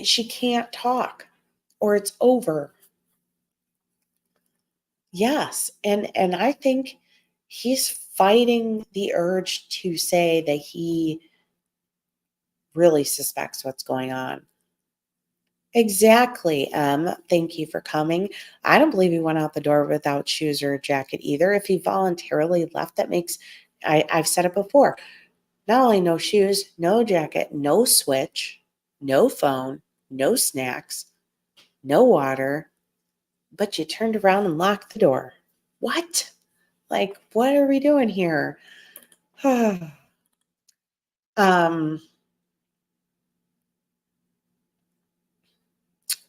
She can't talk or it's over. Yes. And I think he's fighting the urge to say that he really suspects what's going on. Exactly. Thank you for coming. I don't believe he went out the door without shoes or a jacket either. If he voluntarily left, that makes, I've said it before, not only no shoes, no jacket, no switch, no phone, no snacks, no water, but you turned around and locked the door. What? Like, what are we doing here?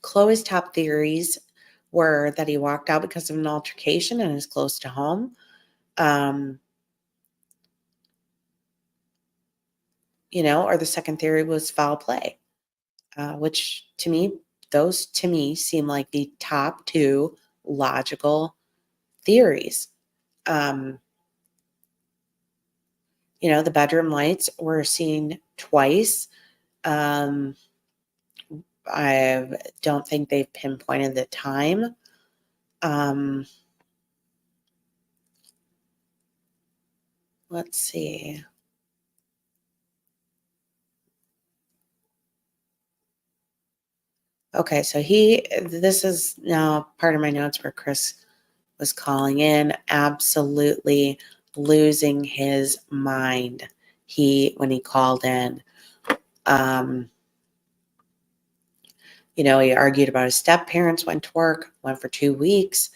Chloe's top theories were that he walked out because of an altercation and is close to home. Or the second theory was foul play, which those to me seem like the top two logical theories. The bedroom lights were seen twice. I don't think they've pinpointed the time. Let's see. Okay, so this is now part of my notes where Chris was calling in, absolutely losing his mind. When he called in, he argued about his step parents, went to work, went for 2 weeks.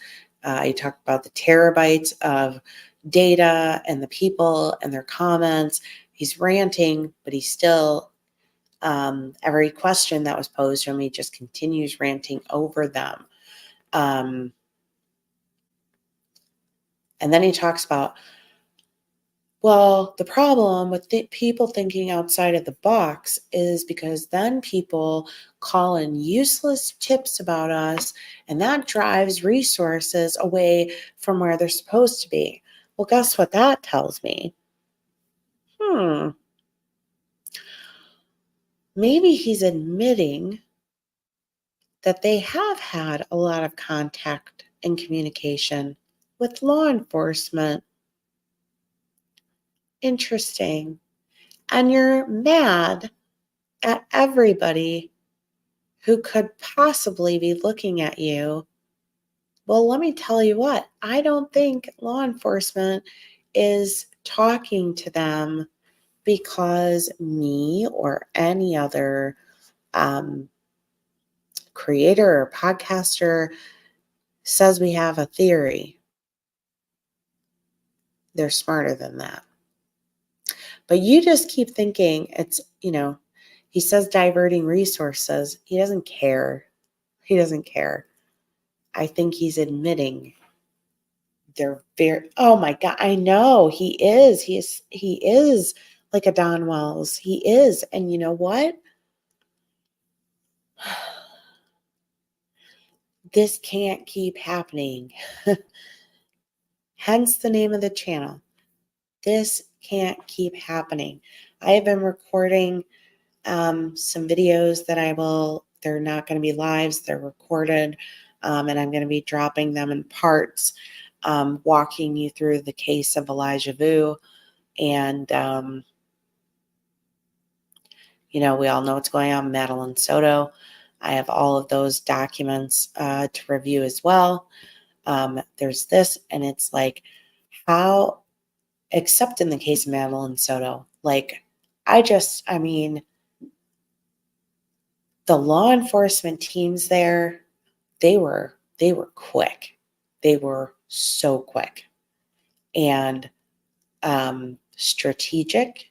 He talked about the terabytes of data and the people and their comments. He's ranting, but he's still, every question that was posed to him, he just continues ranting over them. And then he talks about, well, the problem with people thinking outside of the box is because then people call in useless tips about us, and that drives resources away from where they're supposed to be. Well, guess what that tells me? Maybe he's admitting that they have had a lot of contact and communication with law enforcement. Interesting. And you're mad at everybody who could possibly be looking at you. Well, let me tell you what, I don't think law enforcement is talking to them because me or any other creator or podcaster says we have a theory. They're smarter than that. But you just keep thinking it's, he says diverting resources. He doesn't care. He doesn't care. I think he's admitting they're very, oh my God, I know he is. He is like a Don Wells. He is. And you know what? This can't keep happening. Hence the name of the channel. This can't keep happening. I have been recording some videos that they're not going to be lives, they're recorded, and I'm going to be dropping them in parts. walking you through the case of Elijah Vu. And, you know, we all know what's going on, Madeline Soto. I have all of those documents to review as well. There's this, and it's like, how, except in the case of Madeline Soto, like, I mean, the law enforcement teams there, they were quick. They were so quick and strategic.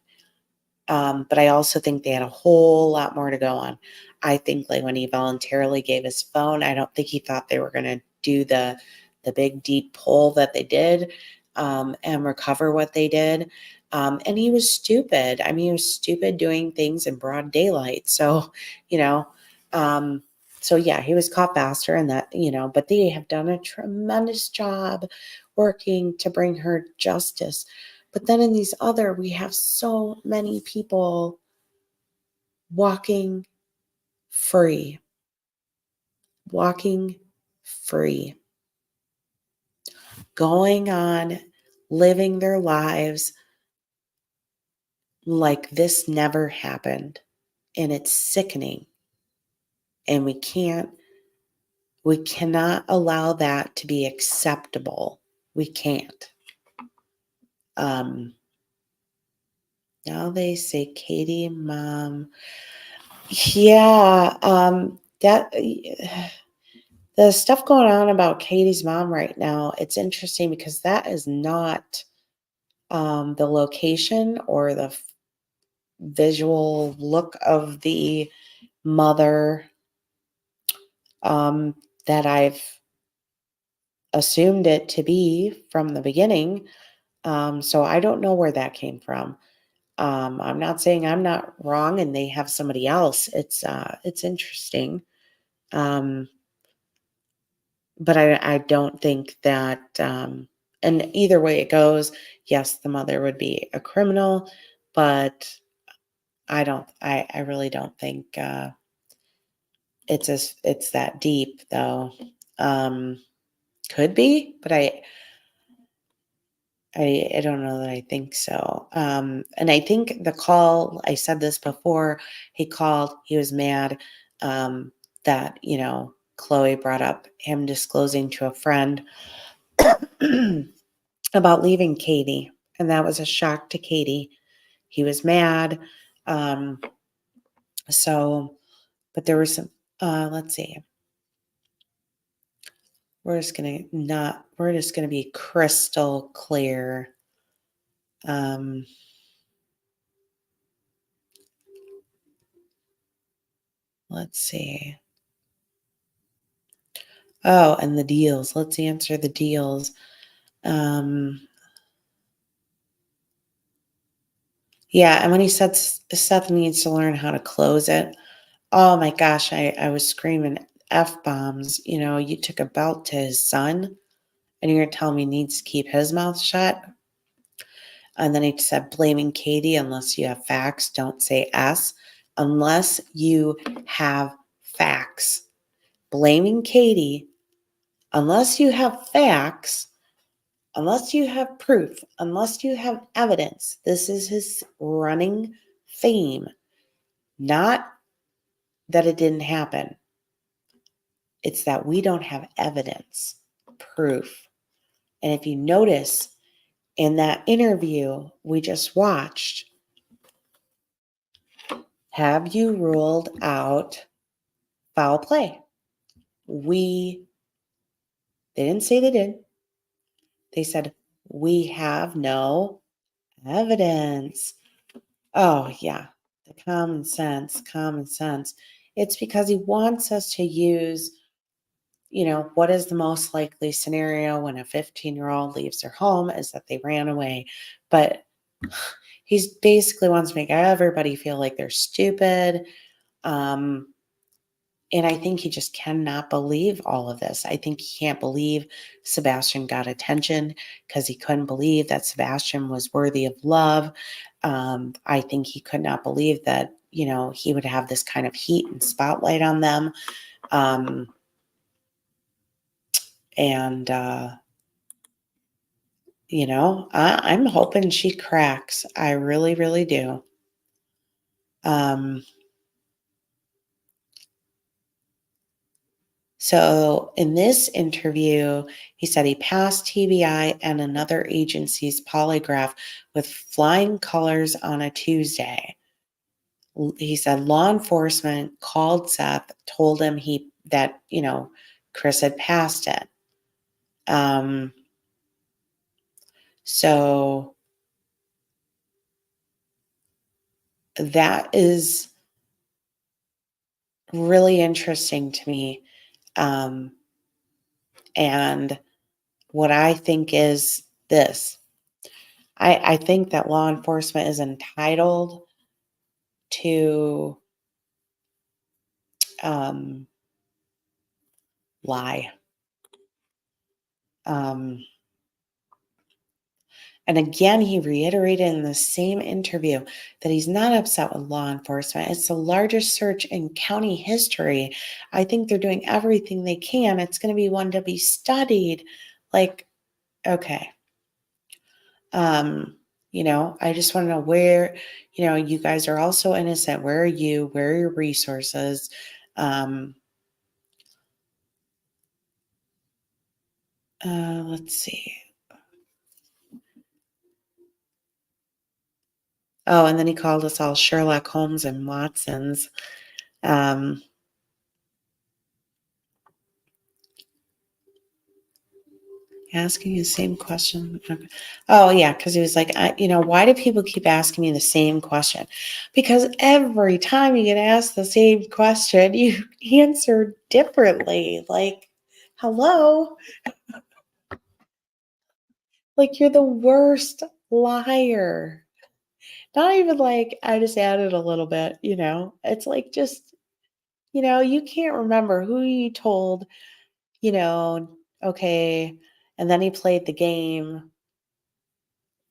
But I also think they had a whole lot more to go on. I think like when he voluntarily gave his phone, I don't think he thought they were going to do the big deep pull that they did and recover what they did. And he was stupid. I mean, he was stupid doing things in broad daylight. So, you know, so yeah, he was caught faster and that, you know, but they have done a tremendous job working to bring her justice. But then in these other, we have so many people walking free, going on, living their lives like this never happened. And it's sickening. And we cannot allow that to be acceptable. We can't. Now they say Katie, mom. Yeah, that the stuff going on about Katie's mom right now, it's interesting because that is not the location or the visual look of the mother that I've assumed it to be from the beginning. So I don't know where that came from. I'm not saying I'm not wrong and they have somebody else. It's interesting. But I don't think that, and either way it goes, yes, the mother would be a criminal, but I really don't think it's that deep though. Could be, but I don't know that I think so. And I think the call, I said this before, he called, he was mad that, you know, Chloe brought up him disclosing to a friend about leaving Katie. And that was a shock to Katie. He was mad. But there was some, let's see. We're just going to be crystal clear. Let's see. Oh, and the deals. Let's answer the deals. Yeah, and when he said Seth needs to learn how to close it, oh my gosh, I was screaming F-bombs. You know, you took a belt to his son, and you're telling me he needs to keep his mouth shut? And then he said, blaming Katie, unless you have facts, don't say S. Unless you have facts. Blaming Katie, unless you have facts, unless you have proof, unless you have evidence. This is his running theme. Not that it didn't happen. It's that we don't have evidence, proof. And if you notice in that interview we just watched, have you ruled out foul play? They didn't say they did. They said, we have no evidence. Oh, yeah. The common sense. It's because he wants us to use, you know, what is the most likely scenario when a 15-year-old leaves their home is that they ran away. But he basically wants to make everybody feel like they're stupid. And I think he just cannot believe all of this. I think he can't believe Sebastian got attention because he couldn't believe that Sebastian was worthy of love. I think he could not believe that, you know, he would have this kind of heat and spotlight on them. And I'm hoping she cracks. I really, really do. So in this interview, he said he passed TBI and another agency's polygraph with flying colors on a Tuesday. He said law enforcement called Seth, told him that Chris had passed it. So that is really interesting to me. And what I think is this. I think that law enforcement is entitled to lie. And again, he reiterated in the same interview that he's not upset with law enforcement. It's the largest search in county history. I think they're doing everything they can. It's going to be one to be studied. Like, okay. I just want to know where, you guys are also innocent. Where are you? Where are your resources? Let's see. Oh, and then he called us all Sherlock Holmes and Watsons. Asking you the same question. Oh, yeah, because he was like, why do people keep asking me the same question? Because every time you get asked the same question, you answer differently. Like, hello? Like, you're the worst liar. Not even like, I just added a little bit, It's like just, you can't remember who you told, okay, and then he played the game.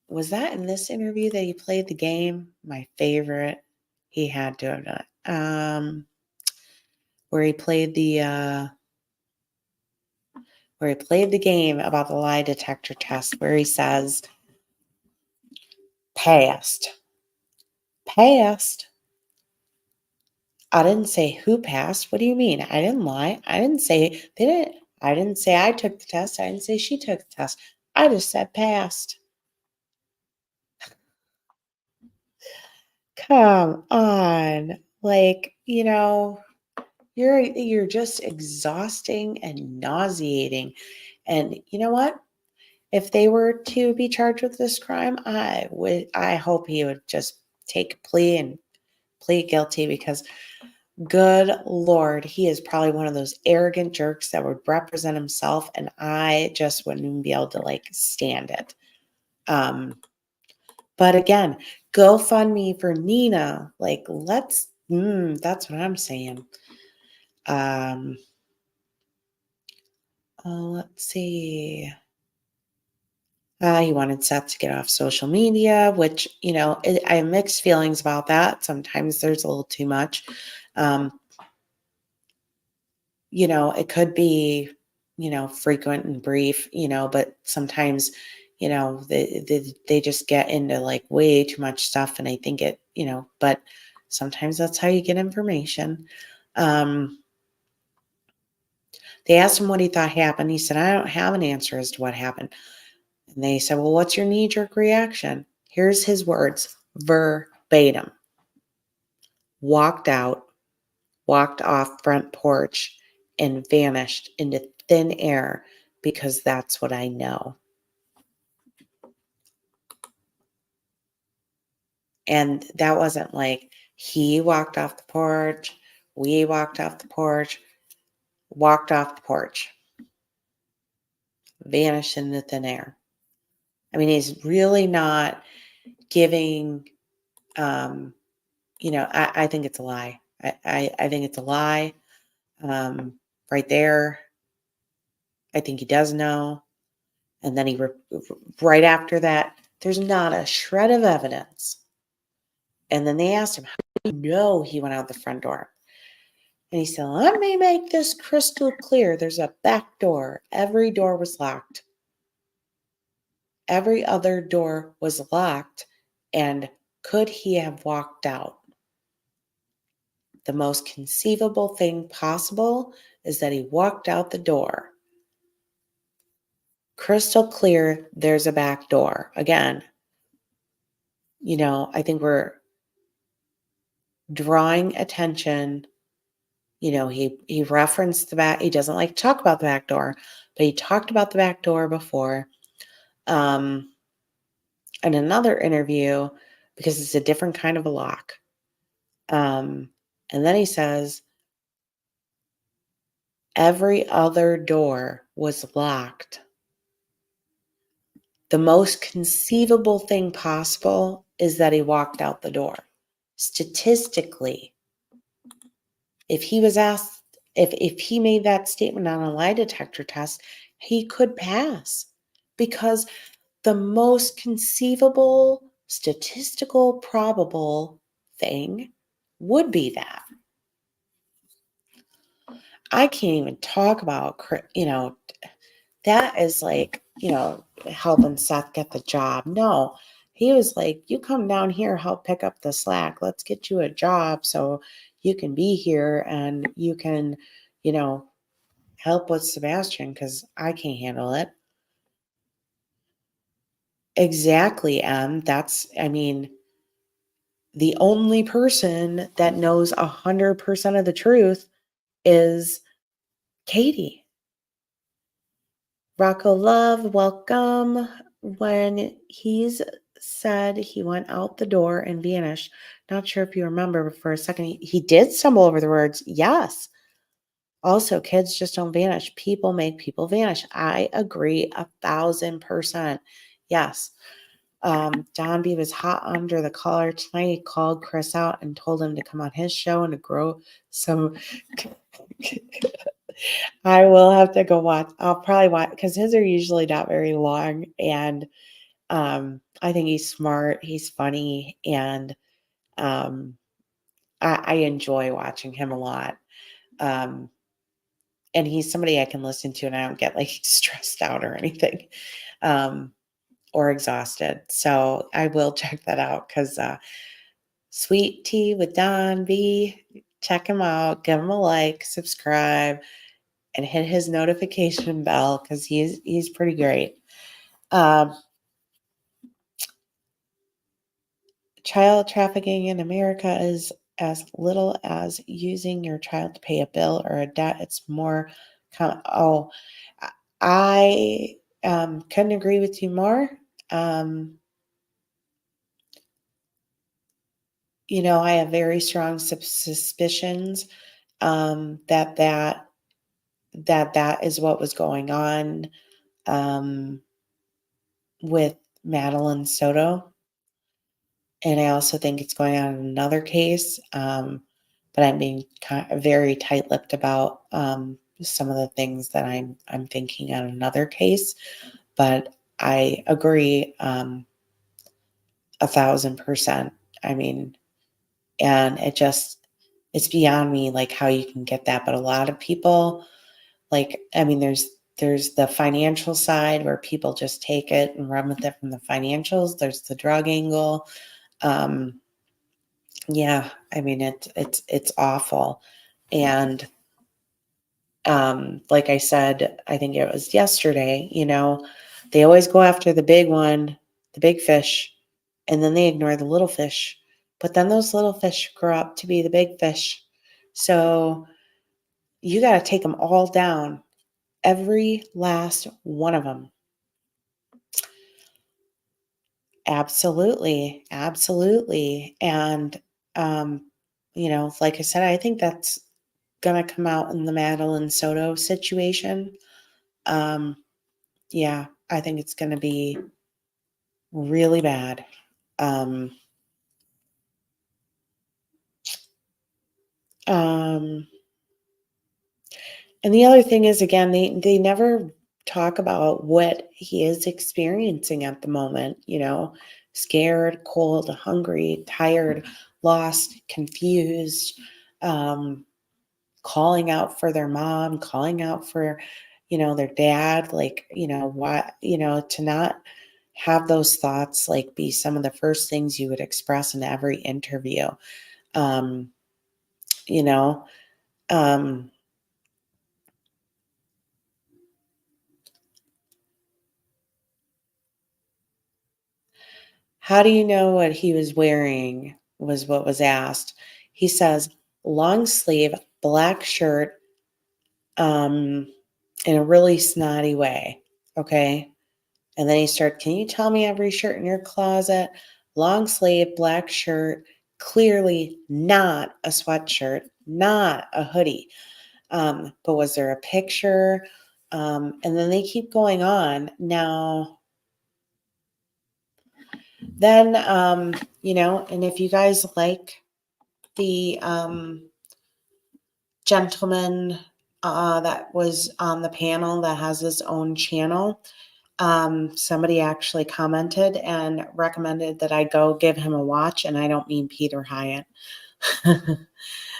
Was that in this interview that he played the game? My favorite. He had to have done it. Where he played the game about the lie detector test, where he says, passed. Passed. I didn't say who passed. What do you mean? I didn't lie. I didn't say they didn't. I didn't say I took the test. I didn't say she took the test. I just said passed. Come on. Like, you're just exhausting and nauseating. And you know what? If they were to be charged with this crime, I hope he would just take a plea and plead guilty, because good Lord, he is probably one of those arrogant jerks that would represent himself, and I just wouldn't even be able to stand it. But again, GoFundMe for Nina. That's what I'm saying. Let's see. He wanted Seth to get off social media, which, I have mixed feelings about that. Sometimes there's a little too much. It could be, frequent and brief, but sometimes, they just get into way too much stuff. And I think but sometimes that's how you get information. They asked him what he thought happened. He said, I don't have an answer as to what happened. And they said, well, what's your knee-jerk reaction? Here's his words, verbatim. Walked out, walked off front porch, and vanished into thin air because that's what I know. And that wasn't like he walked off the porch, we walked off the porch, walked off the porch, vanished into thin air. I mean, he's really not giving, I think it's a lie. I think it's a lie right there. I think he does know. And then right after that, there's not a shred of evidence. And then they asked him, how do you know he went out the front door? And he said, let me make this crystal clear. There's a back door. Every door was locked. every other door was locked, and could he have walked out? The most conceivable thing possible is that he walked out the door. Crystal clear, there's a back door. Again, I think we're drawing attention. He referenced the back. He doesn't like to talk about the back door, but he talked about the back door before. In another interview, because it's a different kind of a lock. And then he says, every other door was locked. The most conceivable thing possible is that he walked out the door. Statistically, if he was asked, if he made that statement on a lie detector test, he could pass, because the most conceivable, statistical, probable thing would be that. I can't even talk about, that is like, helping Seth get the job. No, he was like, you come down here, help pick up the slack. Let's get you a job so you can be here and you can, help with Sebastian, because I can't handle it. Exactly, Em. The only person that knows 100% of the truth is Katie. Rocco Love, welcome. When he's said he went out the door and vanished, not sure if you remember, but for a second, he did stumble over the words. Yes. Also, kids just don't vanish. People make people vanish. I agree 1,000%. Yes. Don B was hot under the collar tonight. He called Chris out and told him to come on his show and to grow some. I will have to go watch. I'll probably watch, because his are usually not very long. And I think he's smart. He's funny. And I enjoy watching him a lot. And he's somebody I can listen to and I don't get like stressed out or anything. Or exhausted. So I will check that out, because Sweet Tea with Don B, check him out, give him a like, subscribe, and hit his notification bell, because he's pretty great. Child trafficking in America is as little as using your child to pay a bill or a debt. It's more I couldn't agree with you more. I have very strong suspicions that is what was going on with Madeline Soto. And I also think it's going on in another case. But I'm being very tight-lipped about some of the things that I'm thinking on another case. But I agree 1,000%. And it's beyond me, like, how you can get that. But a lot of people, there's the financial side where people just take it and run with it from the financials. There's the drug angle. Yeah, it's awful. And like I said, I think it was yesterday, they always go after the big one, the big fish, and then they ignore the little fish. But then those little fish grow up to be the big fish. So you got to take them all down, every last one of them. Absolutely. Absolutely. And, like I said, I think that's going to come out in the Madeline Soto situation. Yeah, I think it's going to be really bad. And the other thing is, again, they never talk about what he is experiencing at the moment, scared, cold, hungry, tired, lost, confused, calling out for their mom, calling out for, their dad, why, to not have those thoughts like be some of the first things you would express in every interview. Um, you know, um, how do you know what he was wearing was what was asked. He says long sleeve, black shirt, um, in a really snotty way. Okay. And then he started, can you tell me every shirt in your closet? Long sleeve, black shirt, clearly not a sweatshirt, not a hoodie. But was there a picture? And then they keep going on. Now, then, and if you guys like the gentleman that was on the panel that has his own channel, somebody actually commented and recommended that I go give him a watch, and I don't mean Peter Hyatt.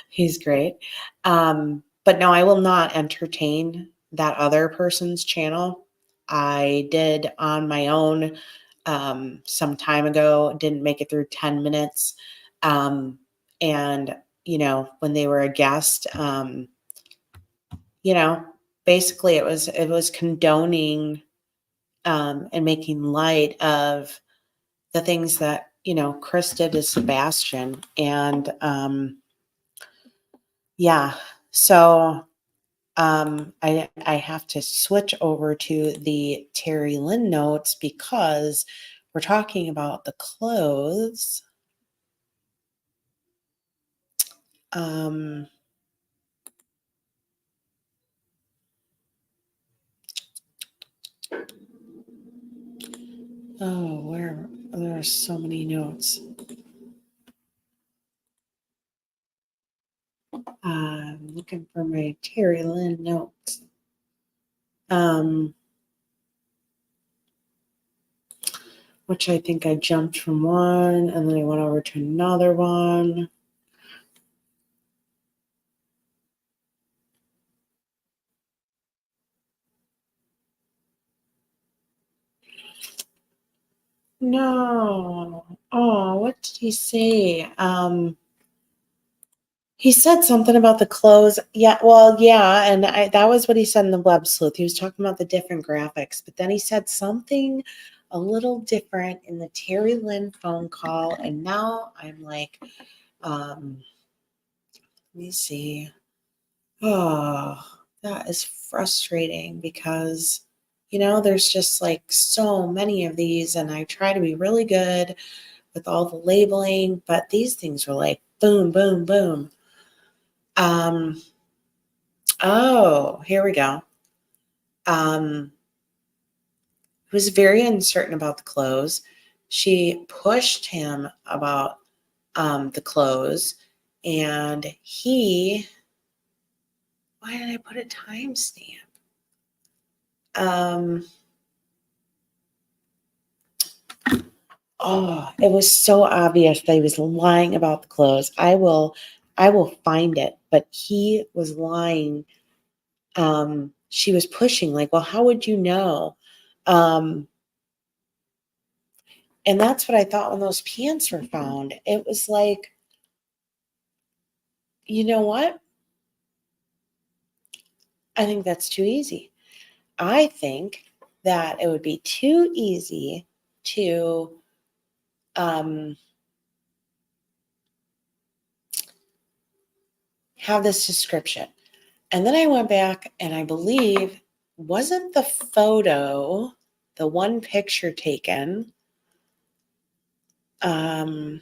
He's great. But no, I will not entertain that other person's channel. I did on my own some time ago, didn't make it through 10 minutes. And, when they were a guest, basically it was condoning and making light of the things that, Chris did to Sebastian. And yeah, so I have to switch over to the Terry Lynn notes because we're talking about the clothes. Um, where there are so many notes. I'm looking for my Terry Lynn notes. Which I think I jumped from one and then I went over to another one. No. Oh, what did he say? He said something about the clothes. Yeah, well, yeah, and that was what he said in the Web Sleuth. He was talking about the different graphics, but then he said something a little different in the Terry Lynn phone call, and now I'm like, let me see. Oh, that is frustrating because, there's just like so many of these, and I try to be really good with all the labeling, but these things were like boom, boom, boom. Oh, here we go. He was very uncertain about the clothes. She pushed him about the clothes, and why did I put a timestamp? It was so obvious that he was lying about the clothes. I will find it, but he was lying. She was pushing like, well, how would you know? And that's what I thought when those pants were found. It was like, you know what? I think that's too easy. I think that it would be too easy to have this description. And then I went back and I believe, wasn't the photo, the one picture taken, oh,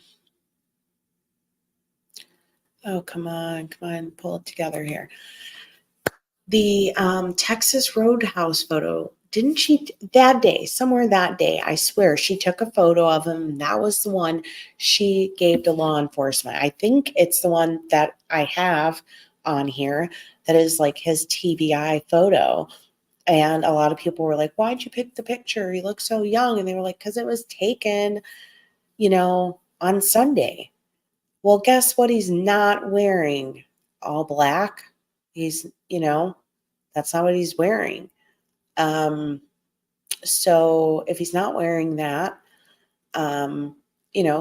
come on, pull it together here. The Texas Roadhouse photo, didn't she, somewhere that day, I swear, she took a photo of him, and that was the one she gave to law enforcement. I think it's the one that I have on here that is like his TBI photo. And a lot of people were like, why'd you pick the picture? He looks so young. And they were like, because it was taken, on Sunday. Well, guess what? He's not wearing all black. He's, that's not what he's wearing. So if he's not wearing that,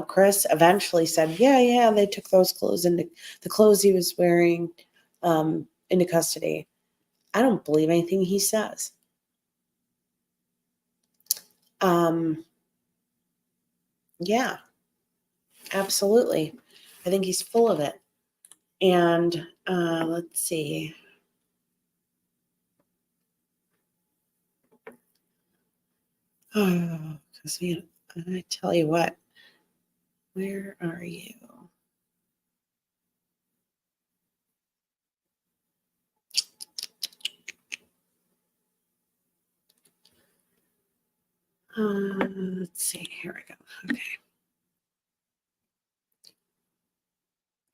Chris eventually said, yeah, they took those clothes into the clothes he was wearing into custody. I don't believe anything he says. Yeah, absolutely. I think he's full of it. And let's see. Oh, because I tell you what, where are you? Let's see. Here we go.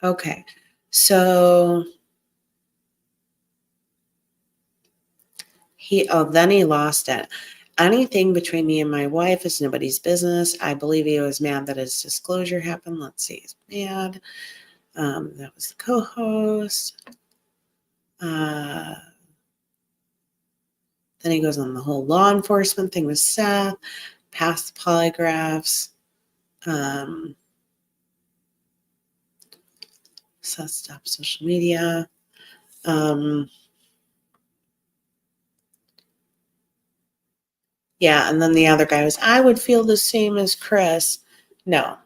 Okay. So then he lost it. Anything between me and my wife is nobody's business. I believe he was mad that his disclosure happened. Let's see. He's mad. That was the co-host. Then he goes on the whole law enforcement thing with Seth, passed the polygraphs. Seth stopped social media. Yeah, and then the other guy was, I would feel the same as Chris. No.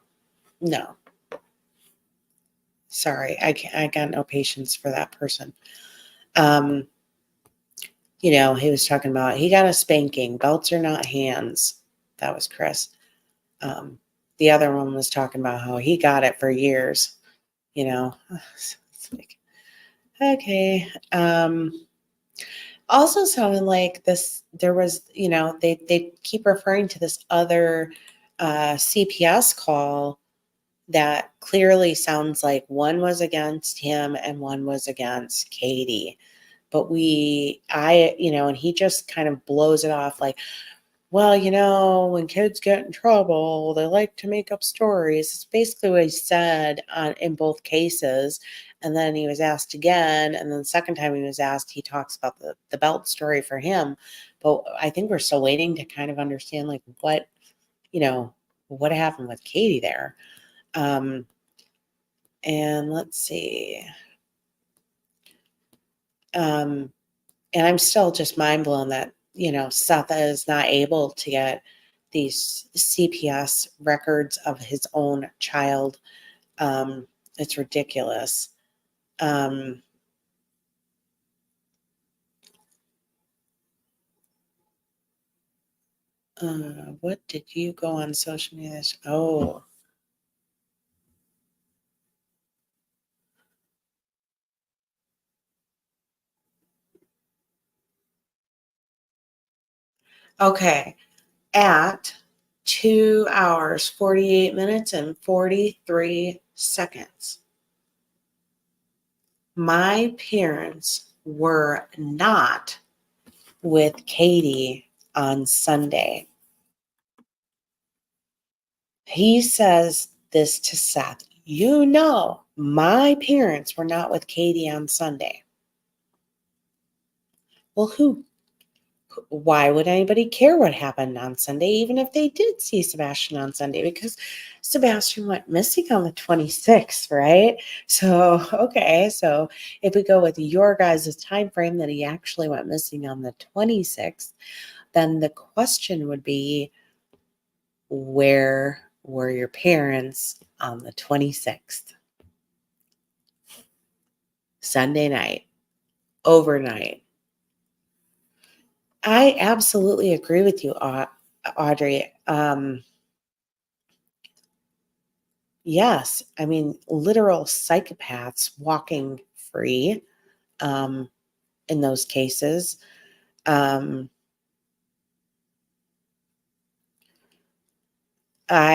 Sorry, I got no patience for that person. He was talking about he got a spanking. Belts are not hands. That was Chris. The other one was talking about how he got it for years. It's like, okay. Also sounded like this. There was, they keep referring to this other CPS call that clearly sounds like one was against him and one was against Katie. But and he just kind of blows it off like, well, when kids get in trouble, they like to make up stories. It's basically what he said in both cases. And then he was asked again. And then the second time he was asked, he talks about the belt story for him. But I think we're still waiting to kind of understand like what happened with Katie there. And let's see. And I'm still just mind blown that, Seth is not able to get these CPS records of his own child. It's ridiculous. What did you go on social media? Oh, okay. At 2 hours, 48 minutes and 43 seconds. My parents were not with Katie on Sunday. He says this to Seth, my parents were not with Katie on Sunday. Well, why would anybody care what happened on Sunday, even if they did see Sebastian on Sunday? Because Sebastian went missing on the 26th, right? So, okay. So if we go with your guys' time frame that he actually went missing on the 26th, then the question would be, where were your parents on the 26th? Sunday night, overnight. I absolutely agree with you, Audrey. Yes, I mean, literal psychopaths walking free in those cases. I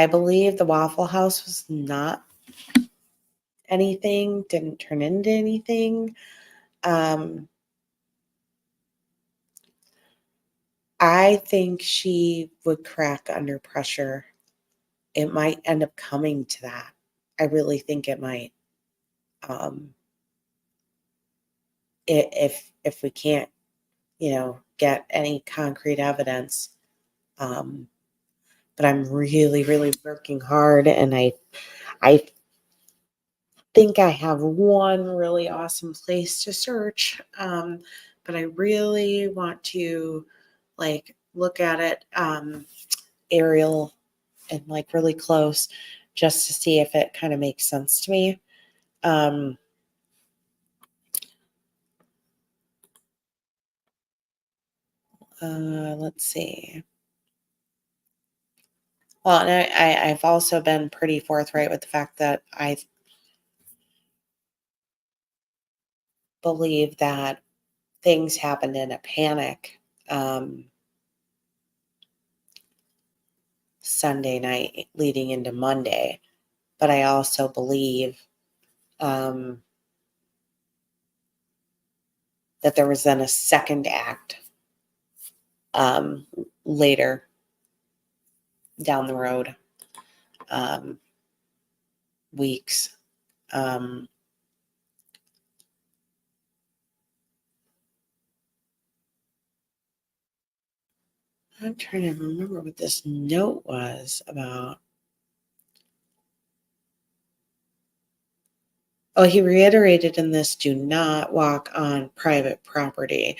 believe the Waffle House was not anything, didn't turn into anything. I think she would crack under pressure. It might end up coming to that. I really think it might. If we can't, get any concrete evidence, But I'm really, really working hard, and I think I have one really awesome place to search. But I really want to like look at it aerial and like really close just to see if it kind of makes sense to me. Let's see. Well, and I've also been pretty forthright with the fact that I believe that things happened in a panic Sunday night leading into Monday. But I also believe that there was then a second act later down the road, weeks. I'm trying to remember what this note was about. Oh, he reiterated in this, do not walk on private property.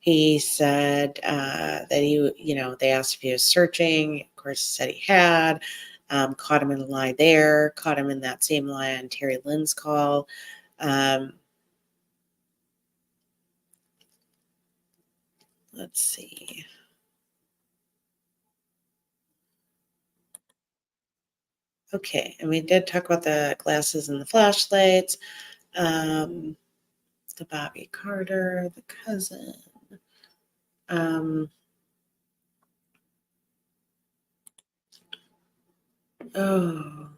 He said that they asked if he was searching. Of course, he said he had. Caught him in a lie there. Caught him in that same lie on Terry Lynn's call. Let's see. Okay, and we did talk about the glasses and the flashlights. The Bobby Carter, the cousin. Oh,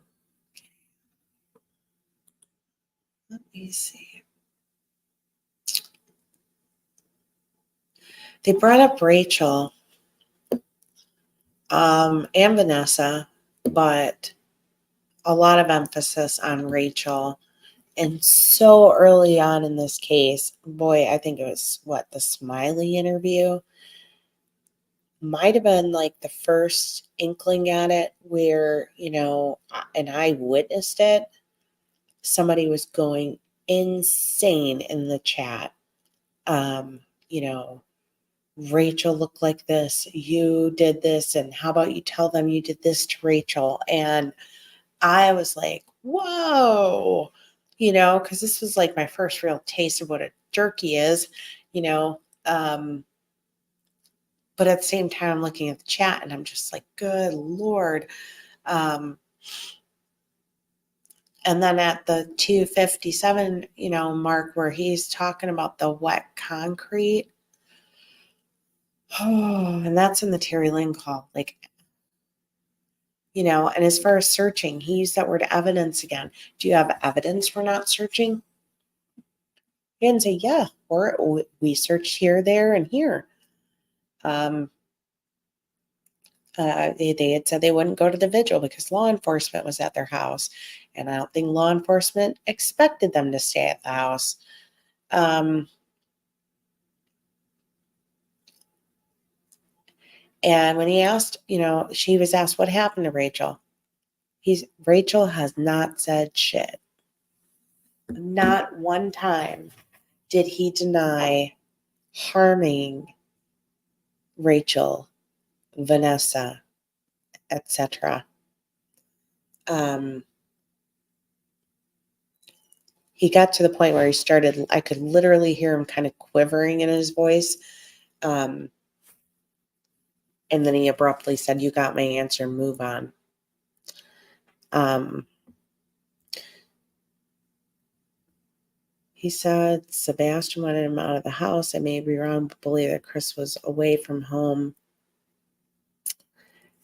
let me see. They brought up Rachel and Vanessa, but a lot of emphasis on Rachel. And so early on in this case, boy, I think it was the Smiley interview might have been like the first inkling at it where, and I witnessed it. Somebody was going insane in the chat. Rachel looked like this, you did this, and how about you tell them you did this to Rachel? And I was like, whoa, because this was like my first real taste of what a jerky is, but at the same time, I'm looking at the chat and I'm just like, good Lord. And then at the 2:57, mark where he's talking about the wet concrete. Oh, and that's in the Terry Lynn call. Like, and as far as searching, he used that word evidence again. Do you have evidence we're not searching? He didn't say, yeah, we searched here, there, and here. They had said they wouldn't go to the vigil because law enforcement was at their house. And I don't think law enforcement expected them to stay at the house. And when he asked, she was asked what happened to Rachel. Rachel has not said shit. Not one time did he deny harming Rachel, Vanessa, etc. He got to the point where I could literally hear him kind of quivering in his voice. And then he abruptly said, you got my answer, move on. He said Sebastian wanted him out of the house. I may be wrong, but believe that Chris was away from home.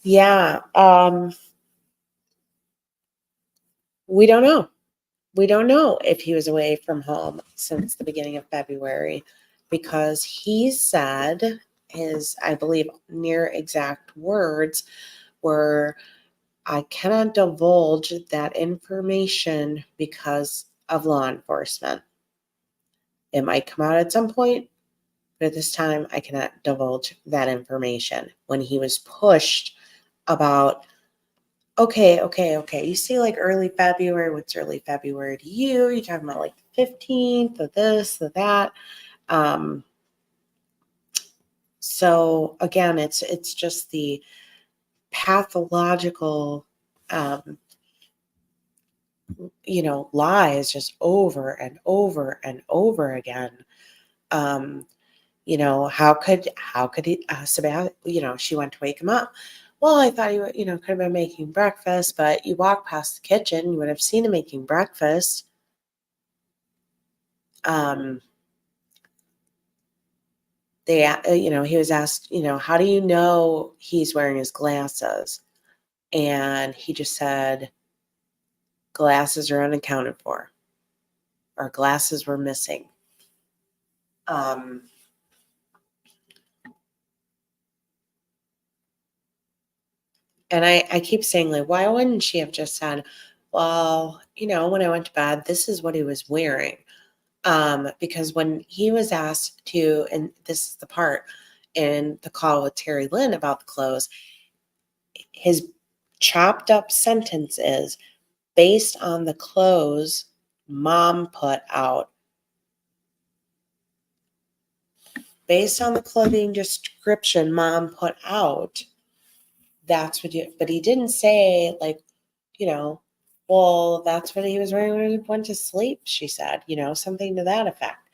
Yeah. We don't know. We don't know if he was away from home since the beginning of February, because he said I believe, near exact words were, I cannot divulge that information because of law enforcement. It might come out at some point. but at this time I cannot divulge that information. When he was pushed about, okay, you say like early February, what's early February to you? You're talking about like the 15th, or this, or that. So again, it's just the pathological, lies just over and over and over again. How could he, Sebastian, she went to wake him up. Well, I thought he would, could have been making breakfast, but you walk past the kitchen, you would have seen him making breakfast. He was asked, how do you know he's wearing his glasses? And he just said, glasses are unaccounted for, or glasses were missing. And I keep saying, like, why wouldn't she have just said, well, when I went to bed, this is what he was wearing. Because when he was asked to, and this is the part in the call with Terry Lynn about the clothes, his chopped up sentence is, based on the clothes mom put out. Based on the clothing description mom put out, that's what but he didn't say, like, well, that's what he was wearing when he went to sleep, she said, something to that effect.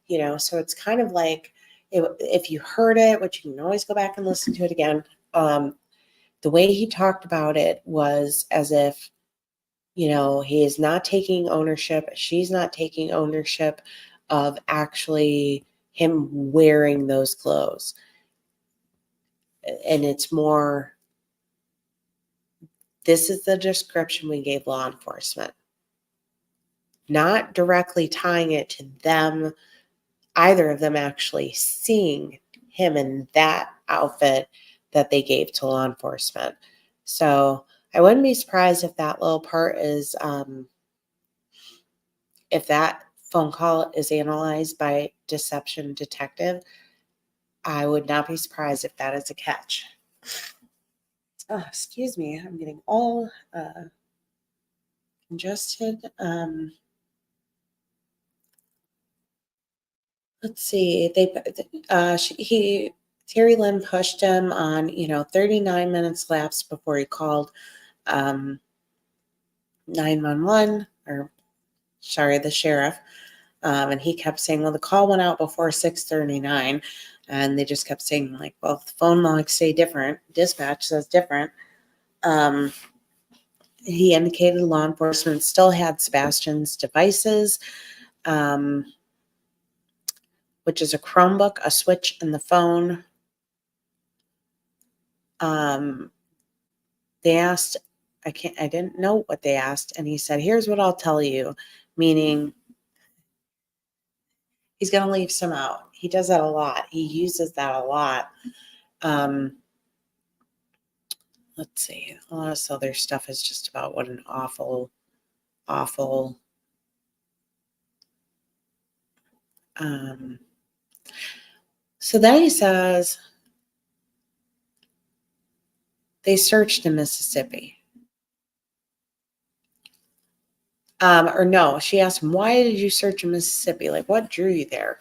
So it's kind of like, if you heard it, which you can always go back and listen to it again, the way he talked about it was as if, he is not taking ownership, she's not taking ownership of actually him wearing those clothes. And it's more, this is the description we gave law enforcement. Not directly tying it to them, either of them actually seeing him in that outfit that they gave to law enforcement. So I wouldn't be surprised if that little part is, if that phone call is analyzed by deception detective, I would not be surprised if that is a catch. Oh, excuse me, I'm getting all congested. Let's see. Terry Lynn pushed him on, 39 minutes lapsed before he called 911, or sorry, the sheriff. And he kept saying, well, the call went out before 6:39. And they just kept saying, like, well, the phone logs say different. Dispatch says different. He indicated law enforcement still had Sebastian's devices, which is a Chromebook, a switch, and the phone. They asked, I didn't know what they asked. And he said, here's what I'll tell you, meaning he's going to leave some out. He does that a lot. He uses that a lot. Let's see. A lot of this other stuff is just about what an awful. So then he says, they searched in Mississippi. Or no, she asked him, why did you search in Mississippi? Like, what drew you there?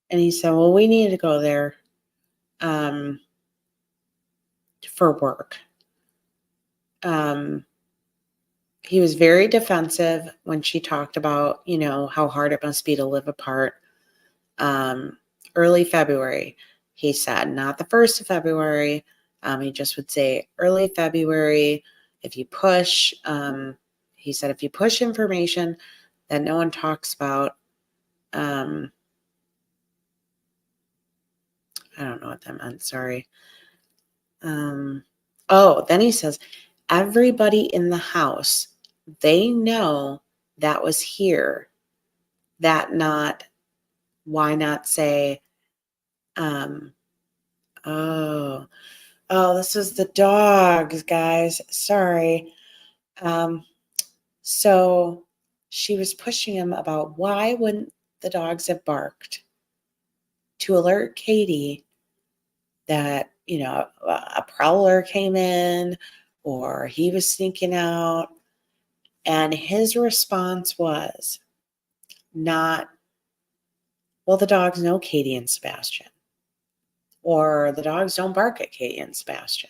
And he said, well, we needed to go there for work. He was very defensive when she talked about, how hard it must be to live apart. Early February, he said, not the 1st of February. He just would say early February. If you push, he said, if you push information that no one talks about, I don't know what that meant. Sorry. Then he says, everybody in the house, they know that was here. Why not say, this was the dogs, guys. Sorry. So she was pushing him about, why wouldn't the dogs have barked to alert Katie that, a prowler came in or he was sneaking out. And his response was not, well, the dogs know Katie and Sebastian, or the dogs don't bark at Katie and Sebastian.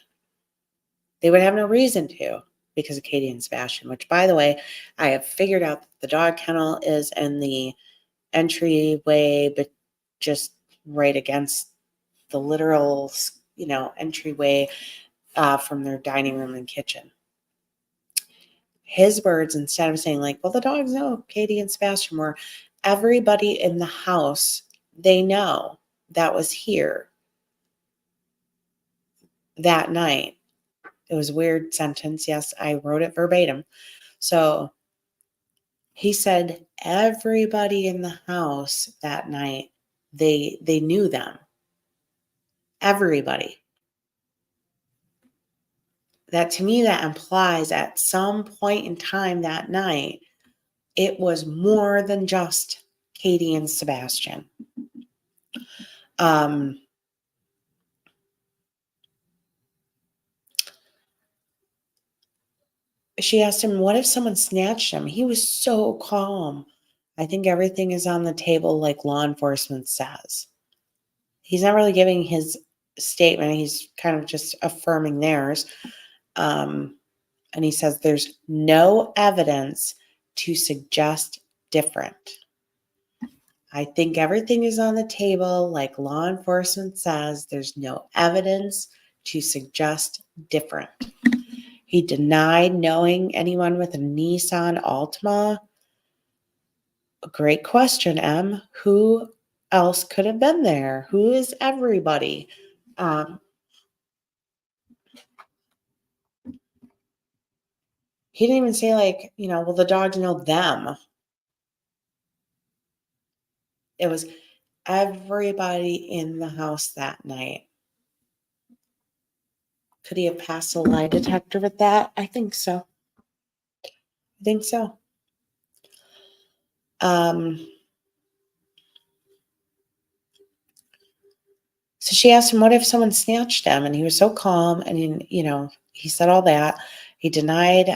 They would have no reason to because of Katie and Sebastian, which, by the way, I have figured out that the dog kennel is in the entryway, but just right against the literal, entryway from their dining room and kitchen. His words, instead of saying like, well, the dogs know Katie and Sebastian, were everybody in the house they know that was here that night. It was a weird sentence. Yes, I wrote it verbatim. So he said everybody in the house that night, they knew them. Everybody. That, to me, that implies at some point in time that night, it was more than just Katie and Sebastian. She asked him, what if someone snatched him? He was so calm. I think everything is on the table like law enforcement says. He's not really giving his statement. He's kind of just affirming theirs. And he says there's no evidence to suggest different. I think everything is on the table like law enforcement says. There's no evidence to suggest different. He denied knowing anyone with a Nissan Altima. A great question, Em. Who else could have been there? Who is everybody? He didn't even say like, well, the dogs know them. It was everybody in the house that night. Could he have passed a lie detector with that? I think so. So she asked him, what if someone snatched him? And he was so calm. And, he said all that. He denied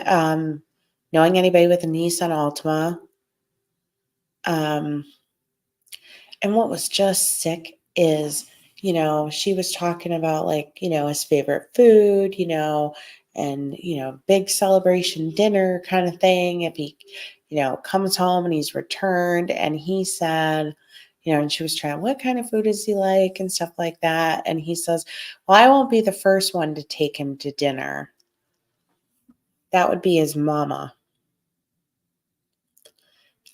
knowing anybody with a Nissan Altima. And what was just sick is, she was talking about like, his favorite food, and, big celebration dinner kind of thing. If he, comes home and he's returned, and he said, and she was trying, what kind of food does he like and stuff like that. And he says, well, I won't be the first one to take him to dinner. That would be his mama.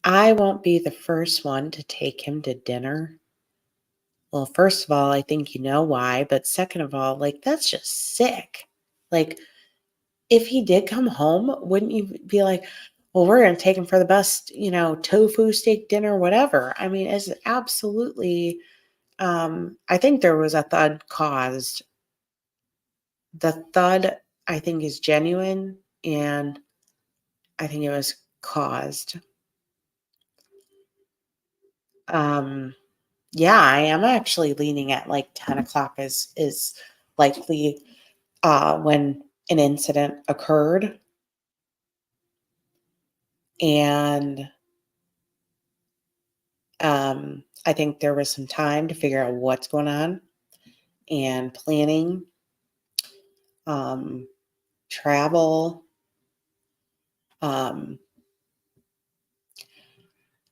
I won't be the first one to take him to dinner. Well, first of all, I think you know why. But second of all, like, that's just sick. Like, if he did come home, wouldn't you be like, well, we're going to take him for the best, tofu steak dinner, whatever. I mean, it's absolutely, I think there was a thud caused. The thud, I think, is genuine, and I think it was caused. Yeah, I am actually leaning at like 10 o'clock is likely when an incident occurred. And I think there was some time to figure out what's going on and planning, travel.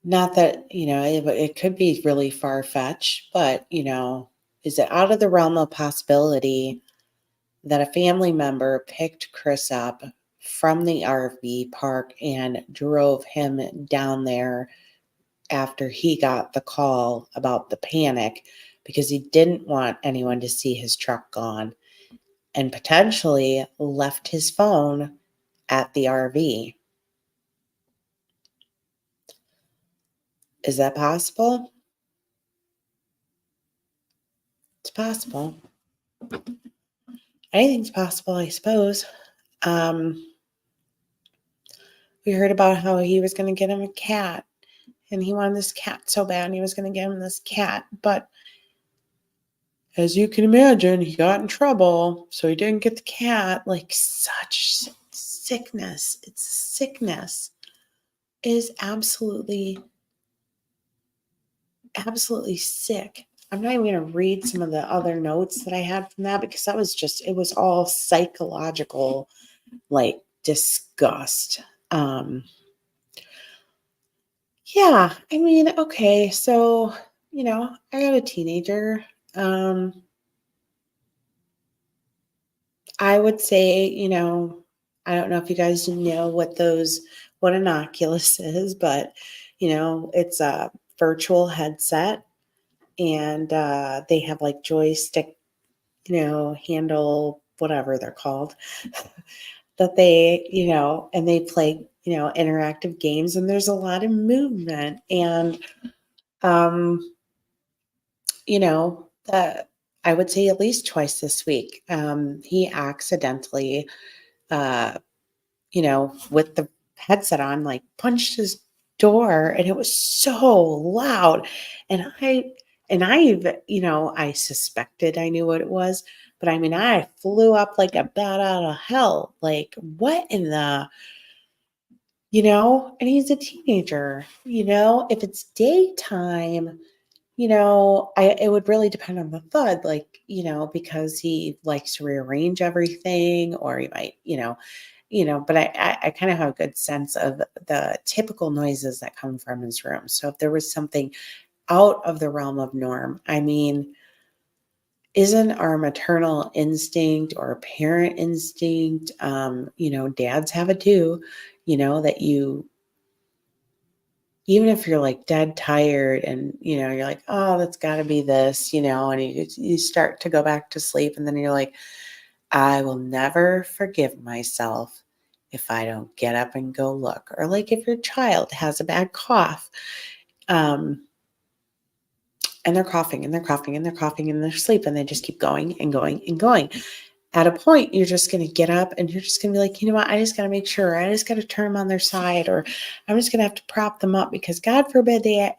Not that, it could be really far-fetched, but, is it out of the realm of possibility that a family member picked Chris up from the RV park and drove him down there after he got the call about the panic because he didn't want anyone to see his truck gone, and potentially left his phone at the RV? Is that possible? It's possible. Anything's possible, I suppose. We heard about how he was going to get him a cat, and he wanted this cat so bad, and he was going to get him this cat, but as you can imagine, he got in trouble, so he didn't get the cat. Like, such sickness. It's sickness. It is absolutely sick. I'm not even going to read some of the other notes that I had from that because that was just, it was all psychological, like disgust. Yeah, I mean, okay, so, I got a teenager. I would say, I don't know if you guys know what an Oculus is, but, it's a virtual headset and they have like joystick, handle, whatever they're called, that they, and they play, interactive games and there's a lot of movement and, I would say at least twice this week, he accidentally, uh, with the headset on, like punched his door and it was so loud. I suspected I knew what it was, but I mean, I flew up like a bat out of hell. Like, what in the, and he's a teenager, if it's daytime, it would really depend on the thud, like, because he likes to rearrange everything, or he might, but I kind of have a good sense of the typical noises that come from his room. So if there was something out of the realm of norm, I mean, isn't our maternal instinct or parent instinct, dads have it too, that even if you're like dead tired and, you're like, oh, that's got to be this, and you start to go back to sleep and then you're like, I will never forgive myself if I don't get up and go look. Or like if your child has a bad cough, and they're coughing and they're coughing and they're coughing in their sleep and they just keep going and going and going. At a point, you're just going to get up and you're just going to be like, you know what? I just got to make sure. I just got to turn them on their side, or I'm just going to have to prop them up because God forbid they,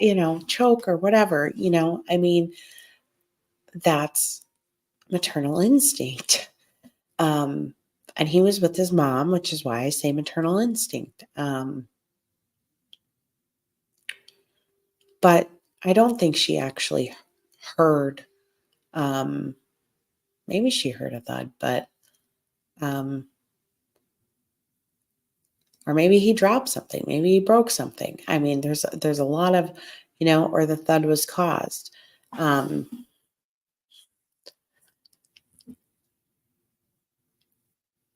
choke or whatever, I mean, that's maternal instinct. And he was with his mom, which is why I say maternal instinct. But I don't think she actually heard. Maybe she heard a thud, but or maybe he dropped something. Maybe he broke something. I mean, there's a lot of, or the thud was caused.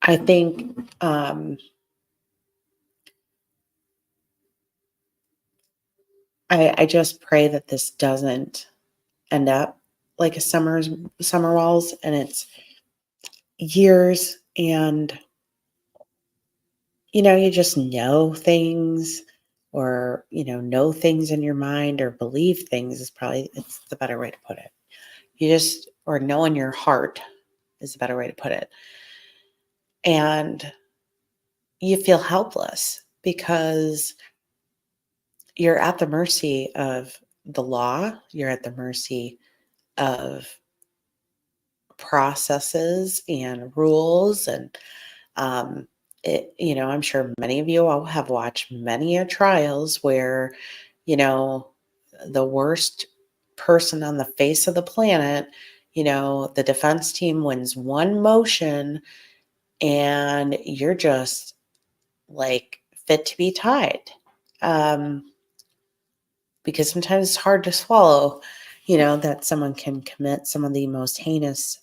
I think I just pray that this doesn't end up like a summer walls and it's years and you just know things or know things in your mind or believe things is probably it's the better way to put it. You just or know in your heart is a better way to put it. And you feel helpless because you're at the mercy of the law, you're at the mercy of processes and rules and I'm sure many of you all have watched many trials where the worst person on the face of the planet, the defense team wins one motion and you're just like fit to be tied, because sometimes it's hard to swallow that someone can commit some of the most heinous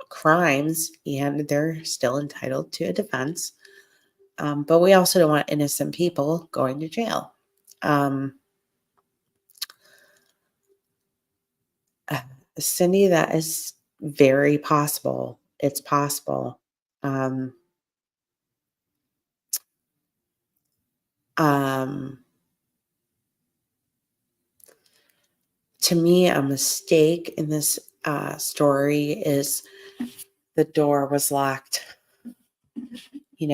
crimes and they're still entitled to a defense. But we also don't want innocent people going to jail. Cindy, that is very possible. It's possible. Um, to me, a mistake in this story is the door was locked. To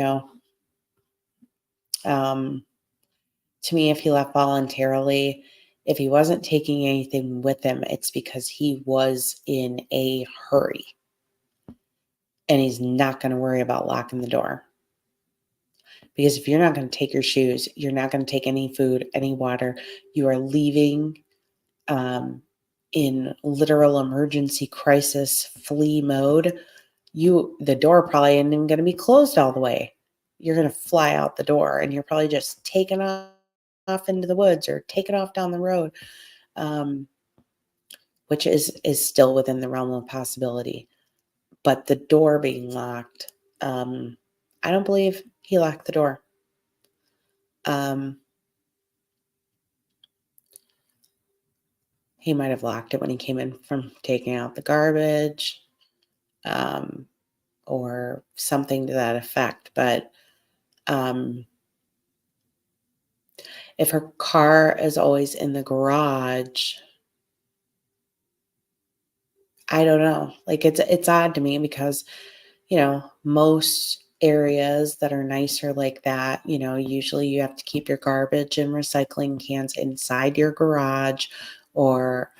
me, if he left voluntarily, if he wasn't taking anything with him, it's because he was in a hurry. And he's not going to worry about locking the door. Because if you're not going to take your shoes, you're not going to take any food, any water, you are leaving in literal emergency crisis flee mode, the door probably isn't even going to be closed all the way. You're going to fly out the door, and you're probably just taking off into the woods or taking off down the road, which is still within the realm of possibility. But the door being locked, I don't believe he locked the door. He might have locked it when he came in from taking out the garbage, or something to that effect. But if her car is always in the garage, I don't know. Like, it's odd to me because, most areas that are nicer like that, usually you have to keep your garbage and recycling cans inside your garage, or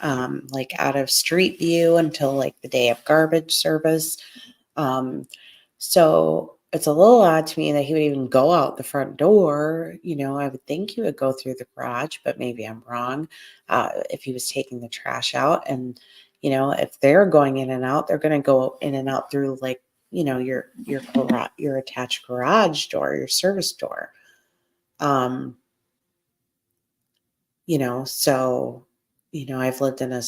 like out of street view until like the day of garbage service. So it's a little odd to me that he would even go out the front door. I would think he would go through the garage, but maybe I'm wrong. If he was taking the trash out, and if they're going in and out, they're going to go in and out through like your attached garage door, your service door. So I've lived in a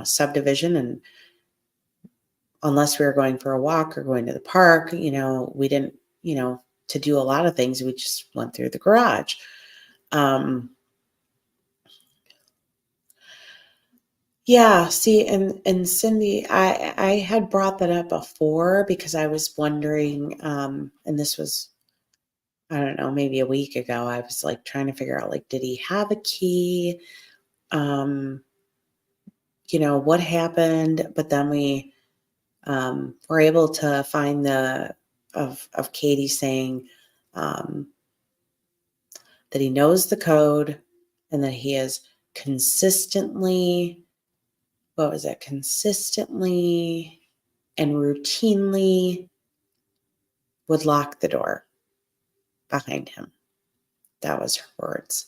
subdivision, and unless we were going for a walk or going to the park, we didn't, to do a lot of things, we just went through the garage. Yeah, see, and Cindy, I had brought that up before because I was wondering, and this was, I don't know, maybe a week ago. I was like trying to figure out, like, did he have a key? What happened? But then we were able to find of Katie saying that he knows the code, and that he is consistently and routinely would lock the door behind him. That was her words.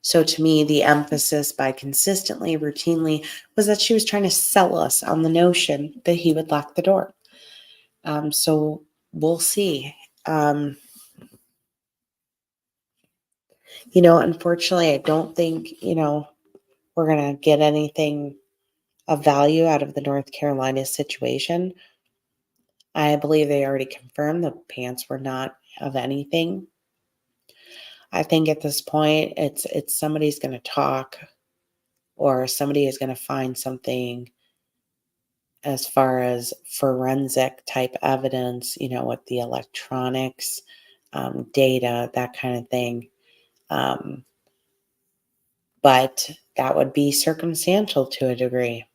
So to me, the emphasis by consistently, routinely, was that she was trying to sell us on the notion that he would lock the door. So we'll see. Unfortunately, I don't think, we're going to get anything of value out of the North Carolina situation. I believe they already confirmed the pants were not of anything. I think at this point, it's somebody's going to talk, or somebody is going to find something as far as forensic type evidence, with the electronics, data, that kind of thing. But that would be circumstantial to a degree.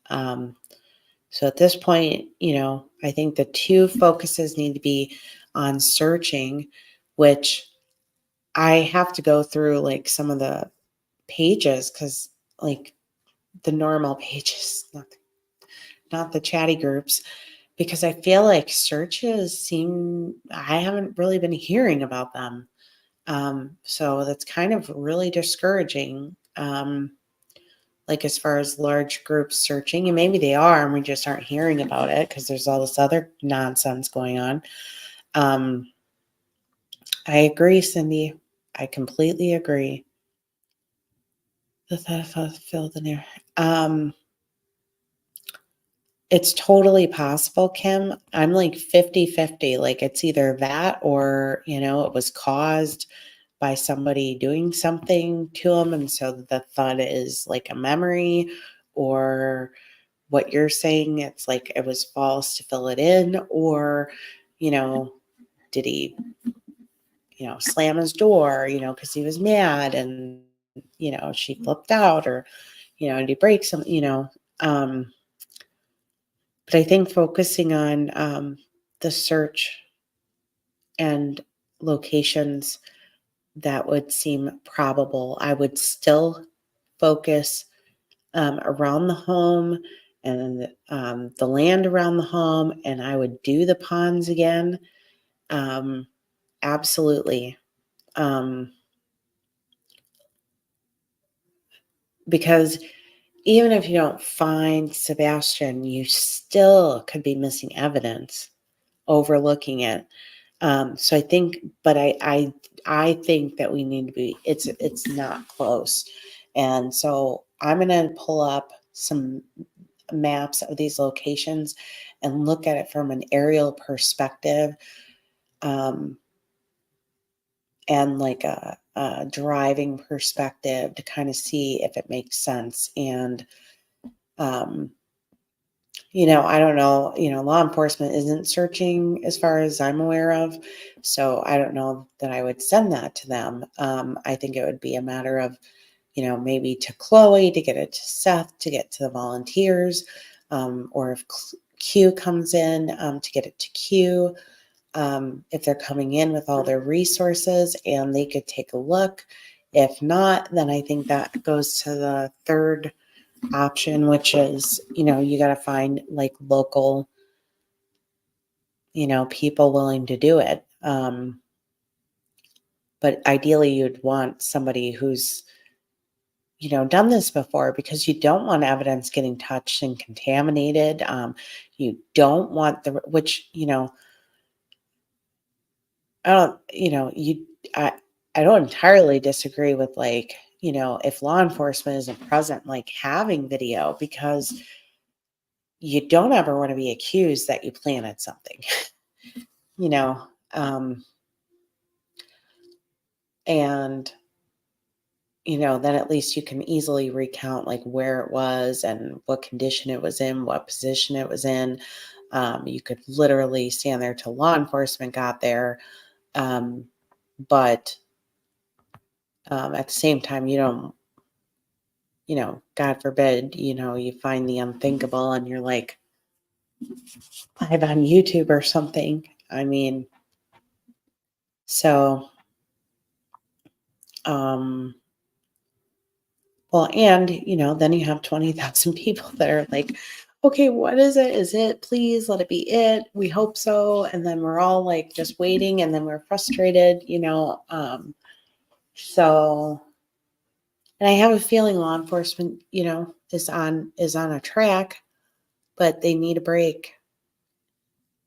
So at this point, I think the two focuses need to be on searching, which I have to go through like some of the pages, because like the normal pages, not the chatty groups, because I feel like searches I haven't really been hearing about them. So that's kind of really discouraging. Like as far as large groups searching, and maybe they are, and we just aren't hearing about it because there's all this other nonsense going on. I agree, Cindy. I completely agree. The theft filled in there. It's totally possible, Kim. I'm like 50-50. Like it's either that, or, it was caused by somebody doing something to him, and so the thought is like a memory, or what you're saying, it's like it was false to fill it in, or, did he, slam his door, because he was mad, and, she flipped out, or, did he break something, but I think focusing on the search and locations that would seem probable. I would still focus around the home and the land around the home, and I would do the ponds again. Absolutely. Because even if you don't find Sebastian, you still could be missing evidence, overlooking it. So I think, but I think that we need to be. It's not close, and so I'm going to pull up some maps of these locations and look at it from an aerial perspective, and like a driving perspective to kind of see if it makes sense. And I don't know, law enforcement isn't searching as far as I'm aware of. So I don't know that I would send that to them. I think it would be a matter of, maybe to Chloe to get it to Seth, to get to the volunteers, or if Q comes in, to get it to Q, if they're coming in with all their resources and they could take a look. If not, then I think that goes to the third option, which is, you got to find like local, people willing to do it. But ideally you'd want somebody who's, done this before, because you don't want evidence getting touched and contaminated. You don't want I don't, I don't entirely disagree with if law enforcement isn't present, like having video, because you don't ever want to be accused that you planted something, and, then at least you can easily recount like where it was and what condition it was in, what position it was in. You could literally stand there till law enforcement got there. But at the same time, you don't, God forbid, you find the unthinkable and you're like live on YouTube or something. I mean, so, well, and, then you have 20,000 people that are like, okay, what is it? Is it? Please let it be it. We hope so. And then we're all like just waiting, and then we're frustrated, so, and I have a feeling law enforcement, is on a track, but they need a break.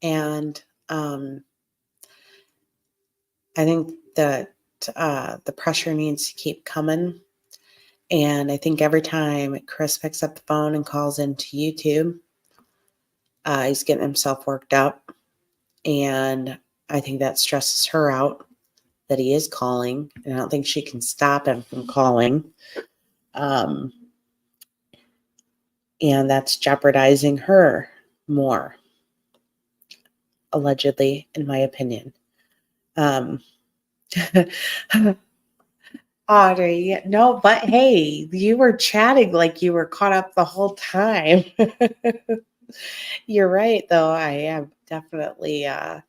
And I think that the pressure needs to keep coming. And I think every time Chris picks up the phone and calls into YouTube, he's getting himself worked up. And I think that stresses her out that he is calling. And I don't think she can stop him from calling. And that's jeopardizing her more, allegedly, in my opinion. Audrey, no, but hey, you were chatting like you were caught up the whole time. You're right, though. I am definitely, it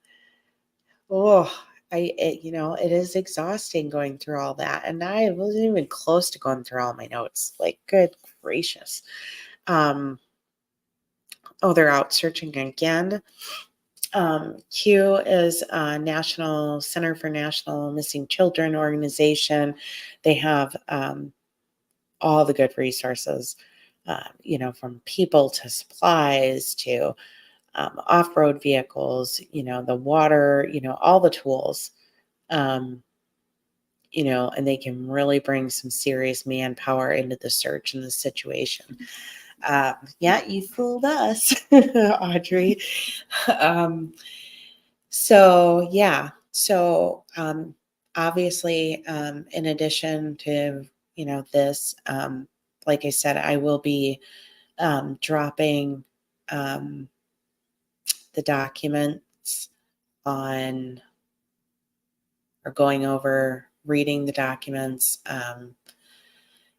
is exhausting going through all that. And I wasn't even close to going through all my notes. Like, good gracious. Oh, they're out searching again. Q is a National Center for National Missing Children organization. They have all the good resources, from people to supplies to off-road vehicles, the water, all the tools, and they can really bring some serious manpower into the search and the situation. Yeah, you fooled us, Audrey. So yeah, so obviously, in addition to this, like I said, I will be dropping the documents on, or going over, reading the documents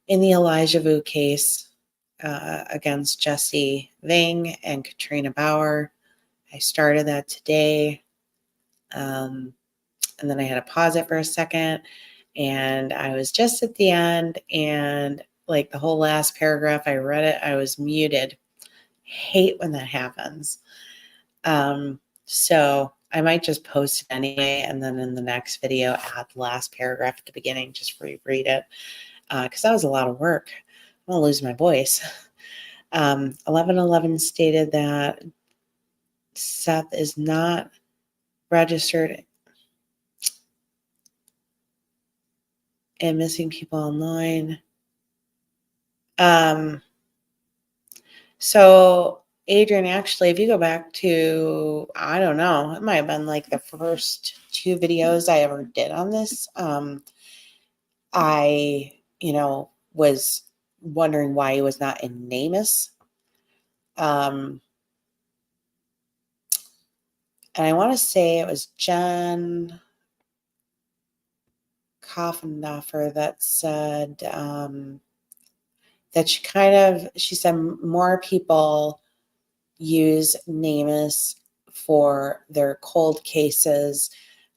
in the Elijah Vu case against Jesse Ving and Katrina Bauer. I started that today. And then I had to pause it for a second. and I was just at the end, and like the whole last paragraph, I read it, I was muted. Hate when that happens. So I might just post it anyway, and then in the next video, add the last paragraph at the beginning, just reread it, because that was a lot of work. I'm gonna lose my voice. 1111 stated that Seth is not registered and missing people online. So Adrian, actually, if you go back to, I don't know, it might have been like the first 2 videos I ever did on this. I, was wondering why he was not in NamUs. And I want to say it was Jen Coffendoffer that said that she said more people use NamUs for their cold cases,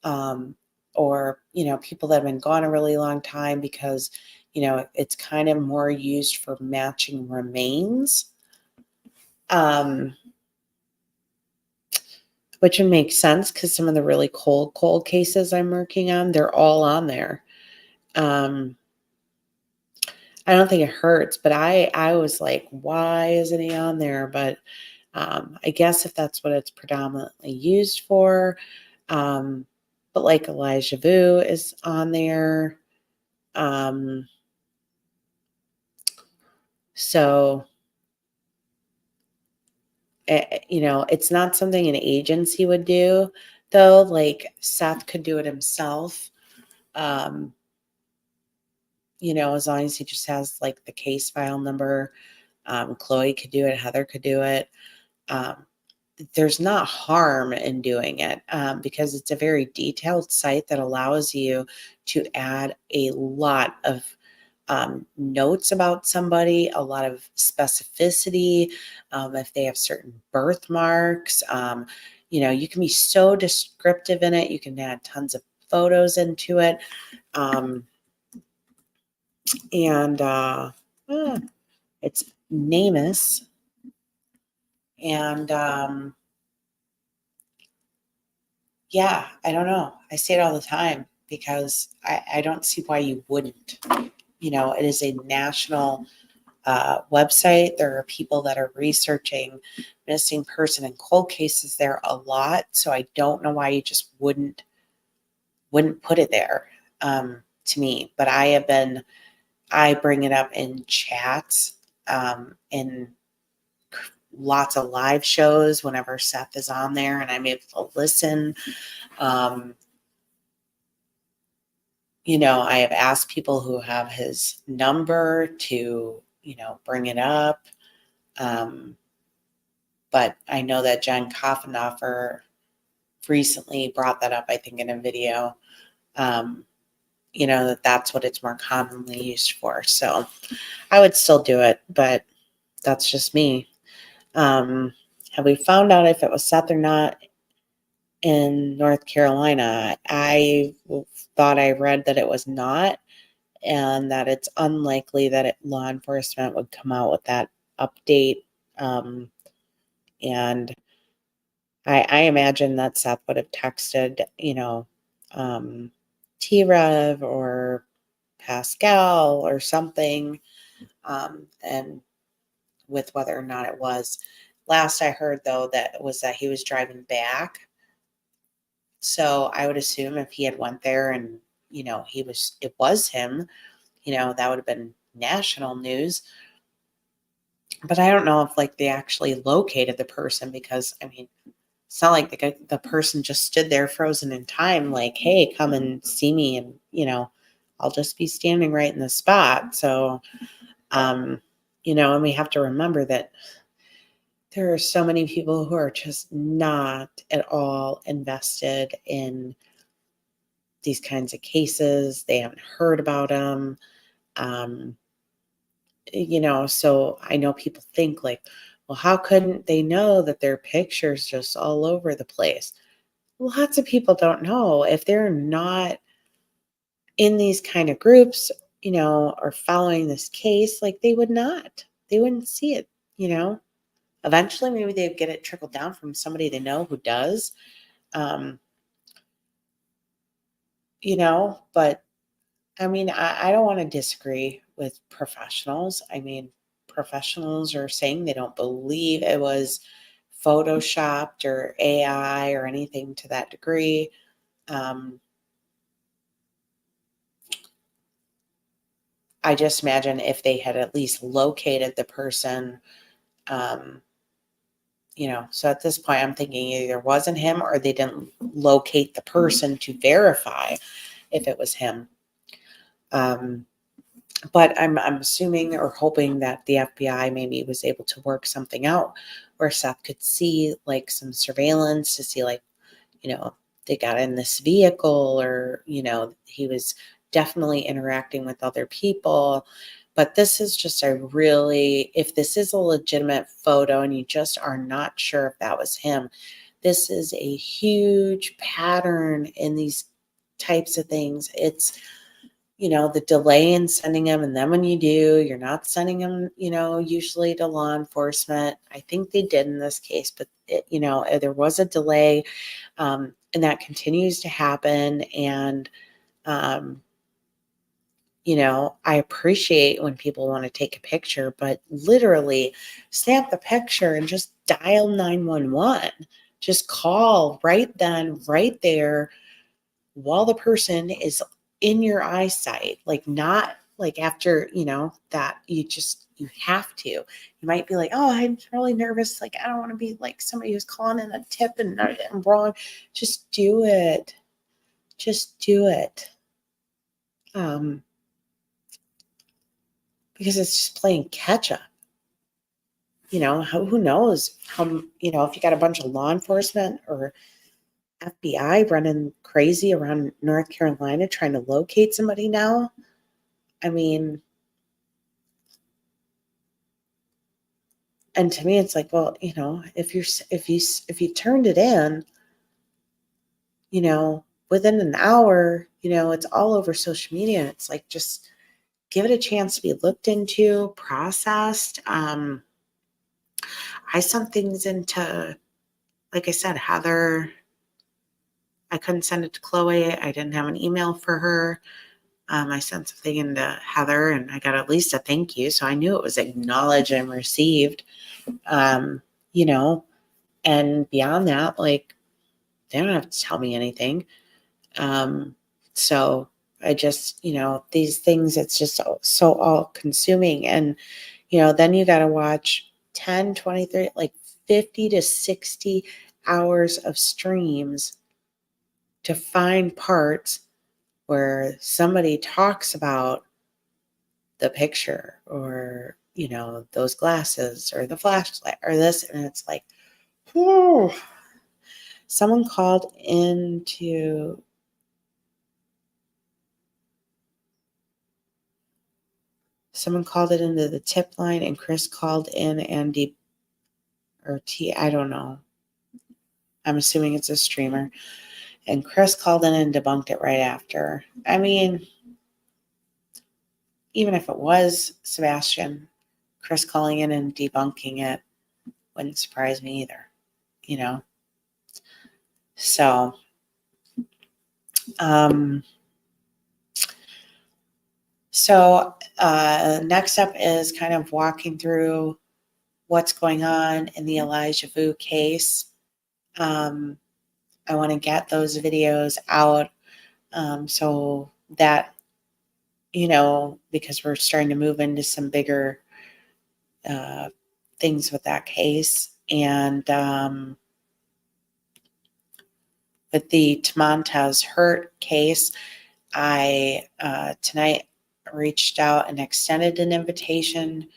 or, people that have been gone a really long time, because, it's kind of more used for matching remains, which would make sense because some of the really cold cases I'm working on, they're all on there. I don't think it hurts, but I was like, why isn't he on there? But I guess if that's what it's predominantly used for. But like Elijah Vu is on there. So, it's not something an agency would do, though. Like Seth could do it himself. As long as he just has like the case file number. Chloe could do it. Heather could do it. There's not harm in doing it, because it's a very detailed site that allows you to add a lot of notes about somebody, a lot of specificity, if they have certain birthmarks. You can be so descriptive in it. You can add tons of photos into it. It's NamUs. And yeah, I don't know. I say it all the time because I don't see why you wouldn't. It is a national website. There are people that are researching missing person and cold cases there a lot. So I don't know why you just wouldn't put it there, to me. But I bring it up in chats, in lots of live shows whenever Seth is on there and I'm able to listen. I have asked people who have his number to, bring it up. But I know that Jen Coffendoffer recently brought that up, I think, in a video, that's what it's more commonly used for. So I would still do it, but that's just me. Have we found out if it was Seth or not in North Carolina? I thought I read that it was not, and that it's unlikely that law enforcement would come out with that update. And I imagine that Seth would have texted, T-Rev or Pascal or something, and with whether or not it was. Last I heard, though, that he was driving back. So I would assume if he had went there and, it was him, that would have been national news. But I don't know if they actually located the person, because it's not like the person just stood there frozen in time, like, hey, come and see me. And, I'll just be standing right in the spot. So, and we have to remember that there are so many people who are just not at all invested in these kinds of cases. They haven't heard about them. So I know people think well, how couldn't they know that their picture's just all over the place? Lots of people don't know. If they're not in these kind of groups, you know, or following this case, like they wouldn't see it, you know. Eventually, maybe they'd get it trickled down from somebody they know who does, you know, but I mean, I don't want to disagree with professionals. I mean, professionals are saying they don't believe it was photoshopped or AI or anything to that degree. I just imagine if they had at least located the person, you know, so at this point, I'm thinking either wasn't him or they didn't locate the person to verify if it was him. But I'm assuming or hoping that the FBI maybe was able to work something out where Seth could see like some surveillance to see like, you know, they got in this vehicle or, you know, he was definitely interacting with other people. But this is just a really, if this is a legitimate photo and you just are not sure if that was him, this is a huge pattern in these types of things. It's, you know, the delay in sending them. And then when you do, you're not sending them, you know, usually to law enforcement. I think they did in this case, but, you know, there was a delay and that continues to happen. And, you know, I appreciate when people want to take a picture, but literally snap the picture and just dial 911. Just call right then, right there, while the person is in your eyesight, like not like after, you know, that you have to. You might be like, oh, I'm really nervous. Like, I don't want to be like somebody who's calling in a tip and I'm wrong. Just do it. Just do it. Because it's just playing catch up. You know, who knows how, you know, if you got a bunch of law enforcement or FBI running crazy around North Carolina trying to locate somebody now. I mean, and to me, it's like, well, you know, if you turned it in, you know, within an hour, you know, it's all over social media. And it's like, just give it a chance to be looked into, processed. I sent things into, like I said, Heather. I couldn't send it to Chloe. I didn't have an email for her. I sent something into Heather and I got at least a thank you. So I knew it was acknowledged and received, you know, and beyond that, like, they don't have to tell me anything. So I just, you know, these things, it's just so all consuming. And, you know, then you got to watch 10, 20, 30, like 50 to 60 hours of streams to find parts where somebody talks about the picture or, you know, those glasses or the flashlight or this. And it's like, whew. Someone called into the tip line and Chris called in and I don't know. I'm assuming it's a streamer. And Chris called in and debunked it right after. I mean, even if it was Sebastian, Chris calling in and debunking it wouldn't surprise me either, you know? So, next up is kind of walking through what's going on in the Elijah Vu case. I want to get those videos out so that, you know, because we're starting to move into some bigger things with that case. And with the Tamantas Hurt case, I tonight reached out and extended an invitation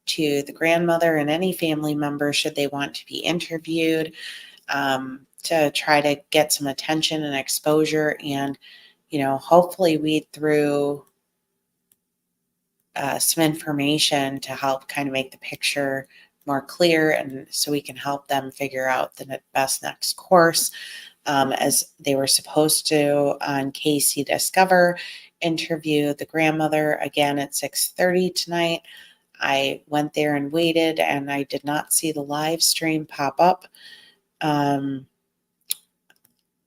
to the grandmother and any family member should they want to be interviewed to try to get some attention and exposure and, you know, hopefully weed through some information to help kind of make the picture more clear and so we can help them figure out the best next course as they were supposed to on KC Discover. interview the grandmother again at 6:30 tonight. I went there and waited, and I did not see the live stream pop up. And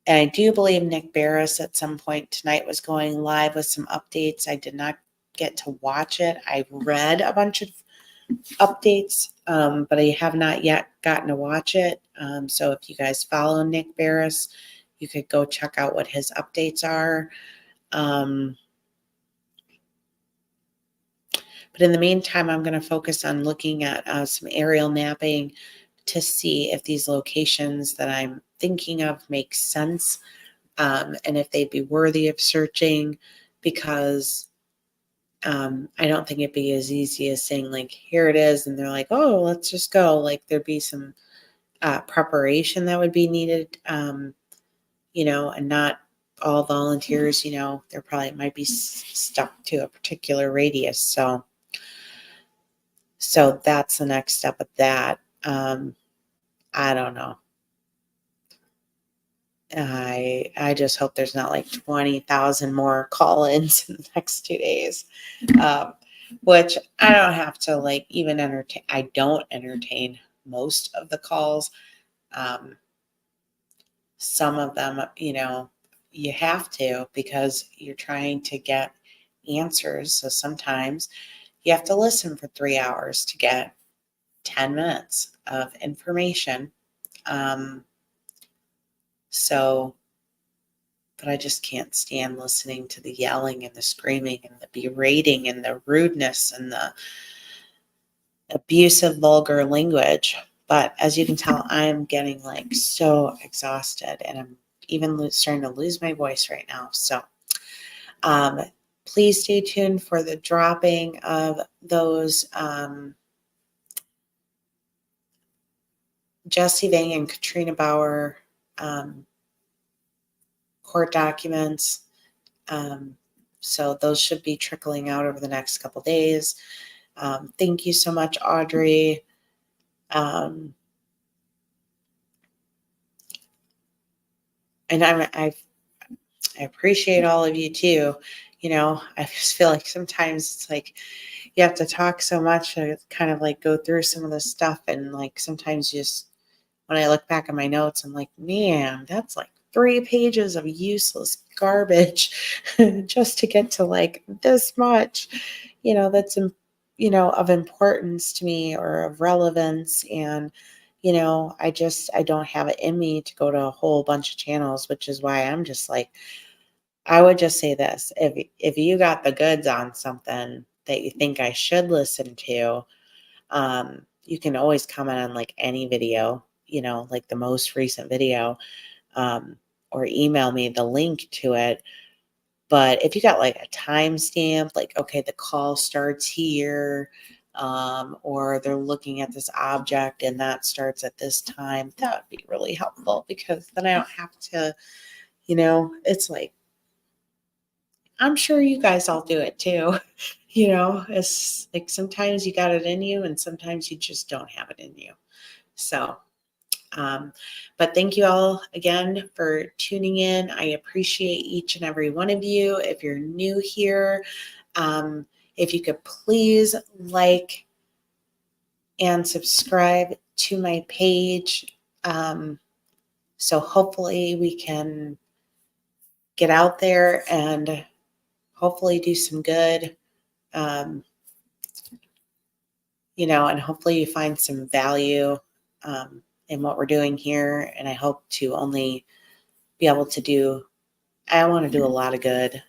I do believe Nick Barris at some point tonight was going live with some updates. I did not get to watch it. I read a bunch of updates, but I have not yet gotten to watch it. So if you guys follow Nick Barris, you could go check out what his updates are. But in the meantime, I'm going to focus on looking at some aerial mapping to see if these locations that I'm thinking of make sense, and if they'd be worthy of searching, because I don't think it'd be as easy as saying, like, here it is, and they're like, oh, let's just go. Like, there'd be some preparation that would be needed, and not all volunteers, there probably might be stuck to a particular radius. So that's the next step of that. I don't know. I just hope there's not like 20,000 more call-ins in the next 2 days, which I don't have to like even entertain. I don't entertain most of the calls. Some of them, you have to, because you're trying to get answers. So sometimes you have to listen for 3 hours to get 10 minutes of information. But I just can't stand listening to the yelling and the screaming and the berating and the rudeness and the abusive, vulgar language. But as you can tell, I'm getting like so exhausted, and I'm even starting to lose my voice right now. So please stay tuned for the dropping of those Jesse Vang and Katrina Bauer court documents. So those should be trickling out over the next couple days. Thank you so much, Audrey. And I appreciate all of you too. I just feel like sometimes it's like you have to talk so much to kind of like go through some of the stuff, and like sometimes just when I look back at my notes, I'm like, man, that's like 3 pages of useless garbage just to get to like this much, that's, of importance to me or of relevance. And, I don't have it in me to go to a whole bunch of channels, which is why I'm just like, I would just say this. If you got the goods on something that you think I should listen to, you can always comment on like any video, like the most recent video, or email me the link to it. But if you got like a timestamp, like, okay, the call starts here, or they're looking at this object and that starts at this time, that would be really helpful, because then I don't have to, it's like, I'm sure you guys all do it too. It's like sometimes you got it in you and sometimes you just don't have it in you. So, but thank you all again for tuning in. I appreciate each and every one of you. If you're new here, if you could please like and subscribe to my page. So hopefully we can get out there and hopefully do some good, and hopefully you find some value in what we're doing here. And I hope to only be able to do, I want to do a lot of good,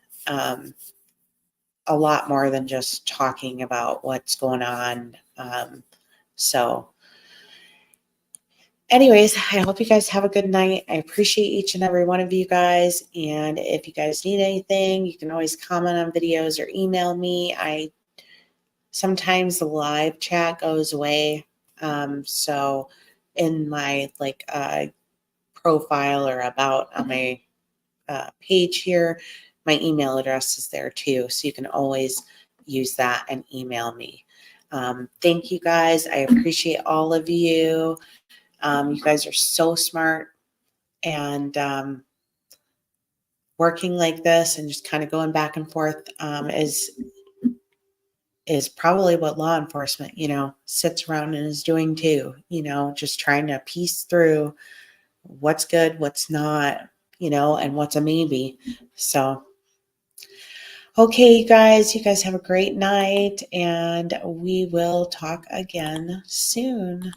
a lot more than just talking about what's going on. So anyways, I hope you guys have a good night. I appreciate each and every one of you guys. And if you guys need anything, you can always comment on videos or email me. Sometimes the live chat goes away. So in my profile or about on my page here, my email address is there too. So you can always use that and email me. Thank you guys. I appreciate all of you. You guys are so smart, and working like this and just kind of going back and forth is probably what law enforcement, sits around and is doing too, just trying to piece through what's good, what's not, and what's a maybe. So, okay, you guys have a great night, and we will talk again soon.